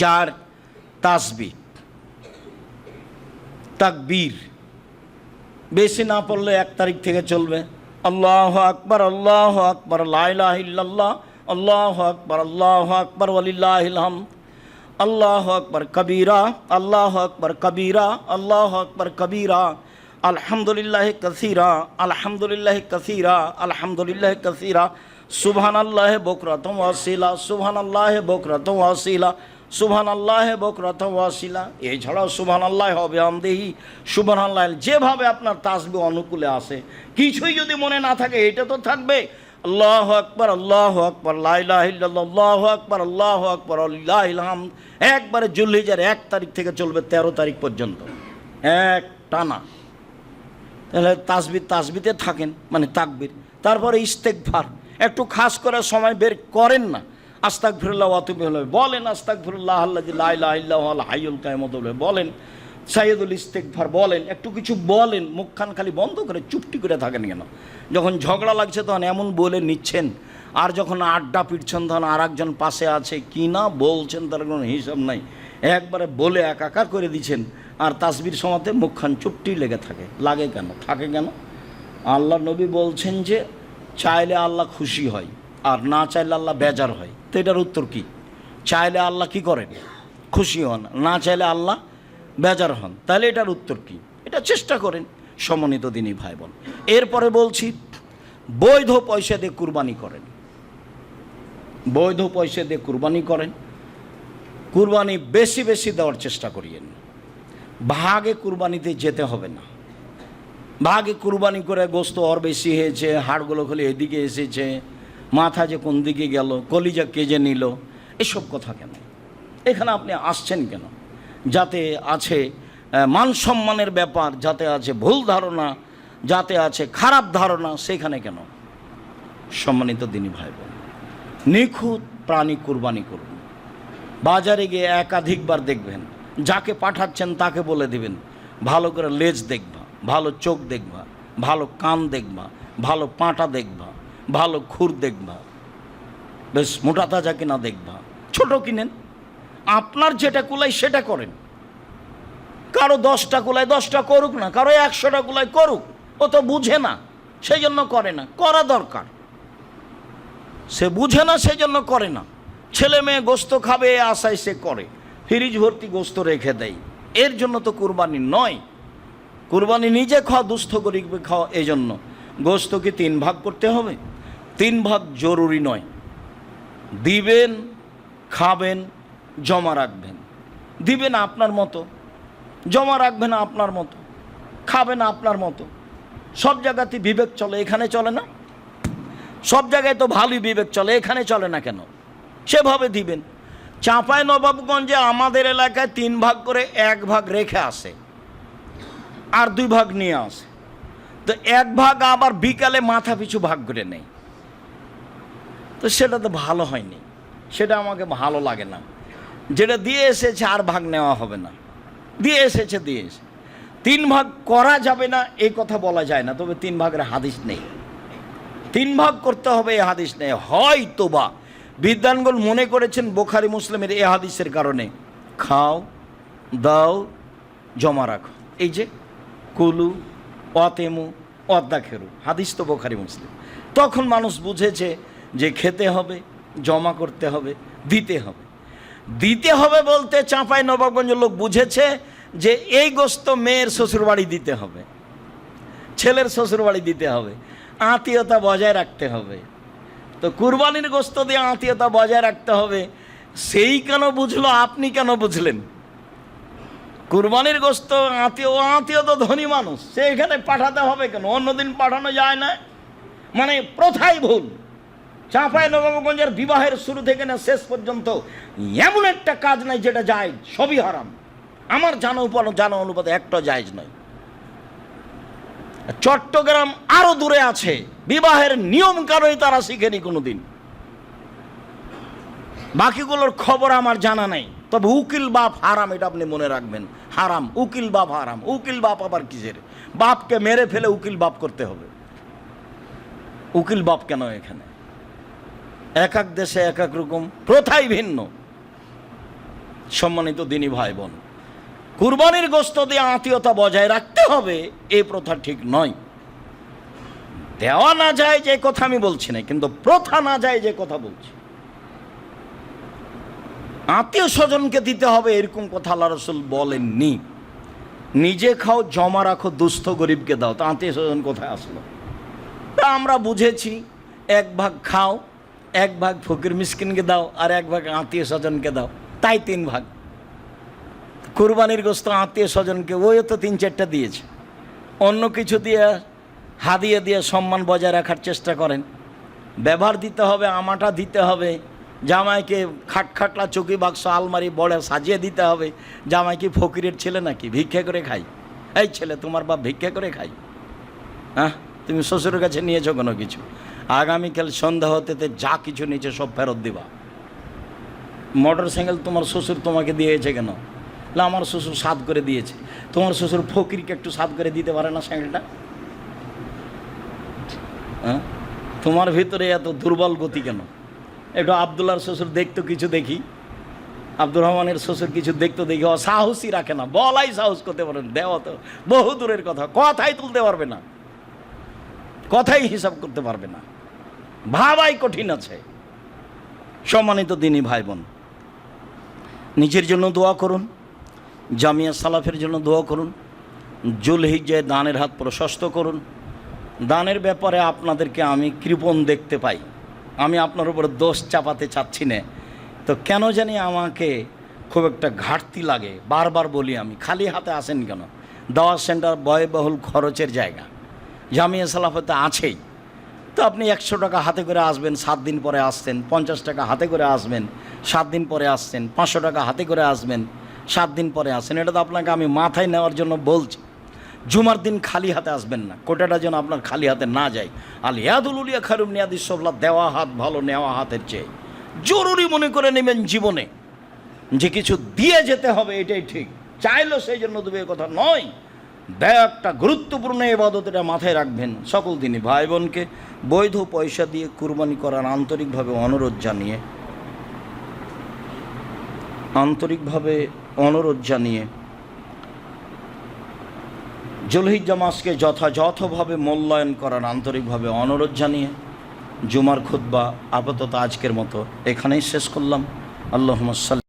4 তাসবিহ, তাকবীর, বেশি না পড়লে 1 তারিখ থেকে চলবে। আল্লাহু আকবার, আল্লাহু আকবার, লা ইলাহা ইল্লাল্লাহ, আল্লাহু আকবার, আল্লাহু আকবার, ওয়ালিল্লাহিল হামদ, আল্লাহু আকবার কবীরা, আল্লাহু আকবার কবীরা, আল্লাহু আকবার কবীরা, আলহামদুলিল্লাহি কাসীরা, আলহামদুলিল্লাহি কাসীরা, আলহামদুলিল্লাহি কাসীরা, সুবহানাল্লাহি বুকরাতাম ওয়া আসীলা, সুবহানাল্লাহি বুকরাতাম ওয়া আসীলা, সুবহানাল্লাহি বুকরাতাম ওয়া আসীলা। এছাড়াও সুবহানাল্লাহি ওয়া বিহামদিহি, সুবহানাল্লাহ, যেভাবে আপনার তাসবিহ অনুকূলে আসে। কিছুই যদি মনে না থাকে এটা তো থাকবে। আল্লাহু আকবার, আল্লাহু আকবার, লা ইলাহা ইল্লাল্লাহ, আল্লাহু আকবার, আল্লাহু আকবার, ওয়ালিল্লাহিল হামদ। একবারে জুলহিজ্জার 1 তারিখ থেকে চলবে 13 তারিখ পর্যন্ত, এক টানা। তাহলে তাসবিতে থাকেন, মানে তাকবীর। তারপরে ইস্তেগফার, একটু খাস করে সময় বের করেন না, আস্তাগফিরুল্লাহ ওয়া আতুবু ইলাইহি বলেন, আস্তাগফিরুল্লাহ আল্লাযী লা ইলাহা ইল্লা হুয়াল হাইয়ুল কাইয়ুম বলেন, সাইয়্যিদুল ইস্তেগফার বলেন, একটু কিছু বলেন। মুখখান খালি বন্ধ করে চুপটি করে থাকেন কেন? যখন ঝগড়া লাগছে তখন এমন বলে নিচ্ছেন, আর যখন আড্ডা পিটছেন তখন আর একজন পাশে আছে, কি না বলছেন তার কোনো হিসাব নাই, একবারে বলে একাকার করে দিচ্ছেন। আর তাসবির সময়তে মুখখান চুপটি লেগে লাগে কেন, থাকে কেন? আল্লাহ নবী বলছেন যে চাইলে আল্লাহ খুশি হয়, আর না চাইলে আল্লাহ বেজার হয়। তো এটার উত্তর কি? চাইলে আল্লাহ কি করেন? খুশি হন, না চাইলে আল্লাহ বেজার হন। তাহলে এটার উত্তর কি? এটা চেষ্টা করেন, সম্মানিত দিনী ভাই বোন। এরপরে বলছি, বৈধ পয়সা দিয়ে কুরবানি করেন। বৈধ পয়সা দিয়ে কুরবানি করেন। কুরবানি বেশি বেশি দেওয়ার চেষ্টা করিয়েন। ভাগে কুরবানিতে যেতে হবে না। ভাগে কুরবানি করে গোস্ত ওর বেশি হয়েছে, হাড়গুলো খালি এদিকে এসেছে, মাথা যে কোন দিকে গেল, কলিজা কেজে নিল, এসব কথা কেন? এখানে আপনি আসছেন কেন? যাতে আছে মান সম্মানের ব্যাপার, যাতে আছে ভুল ধারণা, যাতে আছে খারাপ ধারণা, সেখানে কেন? সম্মানিত দিনী ভাই বোন, নিখুঁত প্রাণী কুরবানি করুন। বাজারে গিয়ে একাধিকবার দেখবেন, যাকে পাঠাচ্ছেন তাকে বলে দিবেন, ভালো করে লেজ দেখবা, ভালো চোখ দেখবা, ভালো কান দেখবা, ভালো পাঁটা দেখবা, ভালো খুর দেখবা, বেশ মোটা তাজা কিনা দেখবা। ছোট কিনেন, আপনার যেটা কুলাই সেটা করেন। কারো 10টা কুলাই 10টা করুক না, কারো 100টা কুলাই করুক, ও তো বুঝে না সেই জন্য করে না, করা দরকার। সে বুঝে না সেই জন্য করে না। ছেলে মেয়ে গোস্ত খাবে এ আশায় সে করে, ফ্রিজ ভর্তি গোস্ত রেখে দেয়। এর জন্য তো কুরবানি নয়। কুরবানি নিজে খাওয়া, দুস্থ গরিব খাওয়া। এই জন্য গোস্ত কি 3 ভাগ করতে হবে? 3 ভাগ জরুরি নয়। দিবেন, খাবেন, জমা রাখবেন। দিবেন আপনার মতো, জমা রাখবেন আপনার মতো, খাবেন আপনার মতো। সব জায়গাতে বিবেক চলে, এখানে চলে না? সব জায়গায় তো ভালোই বিবেক চলে, এখানে চলে না কেন? সেভাবে দিবেন। চাঁপাইনবাবগঞ্জে আমাদের এলাকায় 3 ভাগ করে 1 ভাগ রেখে আসে, আর 2 ভাগ নিয়ে আসে। তো 1 ভাগ আবার বিকালে মাথা পিছু ভাগ করে নেই। তো সেটা তো ভালো হয়নি, সেটা আমাকে ভালো লাগে না। যেটা দিয়ে এসেছে আর ভাগ নেওয়া হবে না, দিয়ে এসেছে দিয়ে এসে 3 ভাগ করা যাবে না এই কথা বলা যায় না, তবে 3 ভাগের হাদিস নেই। 3 ভাগ করতে হবে এই হাদিস নেই। হয়তো বা বিদ্বানগণ মনে করেছেন বুখারী মুসলিমের এই হাদিসের কারণে খাও, দাও, জমা রাখো। এই যে কুলু অতেমু অদ্দাখেরু, হাদিস তো বুখারী মুসলিম। তখন মানুষ বুঝেছে যে খেতে হবে, জমা করতে হবে, দিতে হবে। দিতে হবে বলতে চাঁপাইনবাবগঞ্জের লোক বুঝেছে যে এই গোস্ত মেয়ের শ্বশুরবাড়ি দিতে হবে, ছেলের শ্বশুরবাড়ি দিতে হবে, আত্মীয়তা বজায় রাখতে হবে। তো কুরবানির গোস্ত দিয়ে আত্মীয়তা বজায় রাখতে হবে, সেই কেন বুঝলো, আপনি কেন বুঝলেন? কুরবানির গোস্ত আত্মীয় তো ধনী মানুষ, সে এখানে পাঠাতে হবে কেন? অন্যদিন পাঠানো যায় না, মানে প্রথাই ভুল। চাঁপাইনবাবগঞ্জের বিবাহের শুরু থেকে না শেষ পর্যন্ত এমন একটা কাজ নাই যেটা জায়েজ, সবই হারাম। আমার জানা অনুপাতে একটা জায়েজ নয়। চট্টগ্রাম আরো দূরে আছে, বিবাহের নিয়ম কানুনই তারা শিখেনি কোনোদিন। বাকিগুলোর খবর আমার জানা নেই, তবে উকিল বাপ হারাম, এটা আপনি মনে রাখবেন। হারাম, উকিল বাপ হারাম। উকিল বাপ আবার কিসের? বাপকে মেরে ফেলে উকিল বাপ করতে হবে। উকিল বাপ কেন এখানে? এক এক দেশে এক এক রকম, প্রথাই ভিন্ন। সম্মানিত দিনী ভাই বোন, কুরবানির গোস্ত দিয়ে আত্মীয়তা বজায় রাখতে হবে এই প্রথা ঠিক নয়। দেওয়া না যায় যে কথা আমি বলছি না, কিন্তু প্রথা না যায় যে কথা বলছি। আত্মীয় স্বজনকে দিতে হবে এরকম কথা আল্লাহ রাসূল বলেননি। নিজে খাও, জমা রাখো, দুস্থ গরিবকে দাও। তো আত্মীয় স্বজন কোথায় আসলো? তা আমরা বুঝেছি 1 ভাগ খাও, 1 ভাগ ফকির মিসকিনকে দাও, আর 1 ভাগ আত্মীয় স্বজনকে দাও, তাই 3 ভাগ। কুরবানির গোস্ত আত্মীয় স্বজনকে ওই তো 3-4টা দিয়েছে। অন্য কিছু দিয়ে হাদিয়া দিয়ে সম্মান বজায় রাখার চেষ্টা করেন। ব্যবহার দিতে হবে, আমাটা দিতে হবে, জামাইকে খাটখাটলা চৌকি বাক্স আলমারি বড় সাজিয়ে দিতে হবে। জামাই কি ফকিরের ছেলে নাকি ভিক্ষা করে খাই? এই ছেলে, তোমার বাপ ভিক্ষা করে খাই? হ্যাঁ, তুমি শ্বশুরের কাছে নিয়েছো কোনো কিছু, আগামীকাল সন্ধ্যা হতে যা কিছু নিয়েছে সব ফেরত দিবা। মোটর সাইকেল তোমার শ্বশুর তোমাকে দিয়েছে কেন? না, আমার শ্বশুর সাধ করে দিয়েছে। তোমার শ্বশুর ফকিরকে একটু সাধ করে দিতে পারে না সাইকেলটা? হ্যাঁ, তোমার ভিতরে এত দুর্বল গতি কেন? একটু আবদুল্লাহর শ্বশুর দেখতো কিছু দেখি, আব্দুর রহমানের শ্বশুর কিছু দেখতো দেখি, সাহসই রাখে না, বলাই সাহস করতে পারেন, দেওয়া তো বহু দূরের কথা, কথাই তুলতে পারবে না, কথাই হিসাব করতে পারবে না, ভাবাই কঠিন আছে। সম্মানিত দিনী ভাই বোন, নিজের জন্য দোয়া করুন, জামিয়া সালাফের জন্য দোয়া করুন, জুলহিজ্জায় দানের হাত প্রশস্ত করুন। দানের ব্যাপারে আপনাদেরকে আমি কৃপণ দেখতে পাই। আমি আপনার উপর দোষ চাপাতে চাচ্ছি না, তো কেন জানি আমাকে খুব একটা ঘাটতি লাগে। বারবার বলি আমি, খালি হাতে আসেন কেন? দাওয়াত সেন্টার ব্যয়বহুল খরচের জায়গা, জামিয়া সালাফতে আছেই। তো আপনি 100 টাকা হাতে করে আসবেন, 7 দিন পরে আসছেন, 50 টাকা হাতে করে আসবেন, 7 দিন পরে আসছেন, 500 টাকা হাতে করে আসবেন, 7 দিন পরে আসছেন। এটা তো আপনাকে আমি মাথায় নেওয়ার জন্য বলছি। জুমার দিন খালি হাতে আসবেন না, কোটাটা যেন আপনার খালি হাতে না যায়। আল ইয়াদুল উলিয়া খায়রুম মিন ইয়াদিস সুফলা, দেওয়া হাত ভালো নেওয়া হাতের চেয়ে। জরুরি মনে করে নেবেন জীবনে যে কিছু দিয়ে যেতে হবে, এটাই ঠিক। চাইলো সেই জন্য দেবে কথা নয়, দেয় একটা গুরুত্বপূর্ণ ইবাদত, এটা মাথায় রাখবেন। সকল দিনই ভাই বোনকে বৈধ পয়সা দিয়ে কুরবানি করার আন্তরিকভাবে অনুরোধ জানিয়ে জুলহিজ্জা মাসকে যথাযথভাবে মূল্যায়ন করার আন্তরিকভাবে অনুরোধ জানিয়ে জুমার খুতবা আপাতত আজকের মতো এখানেই শেষ করলাম। আল্লাহুম্মা সাল্লি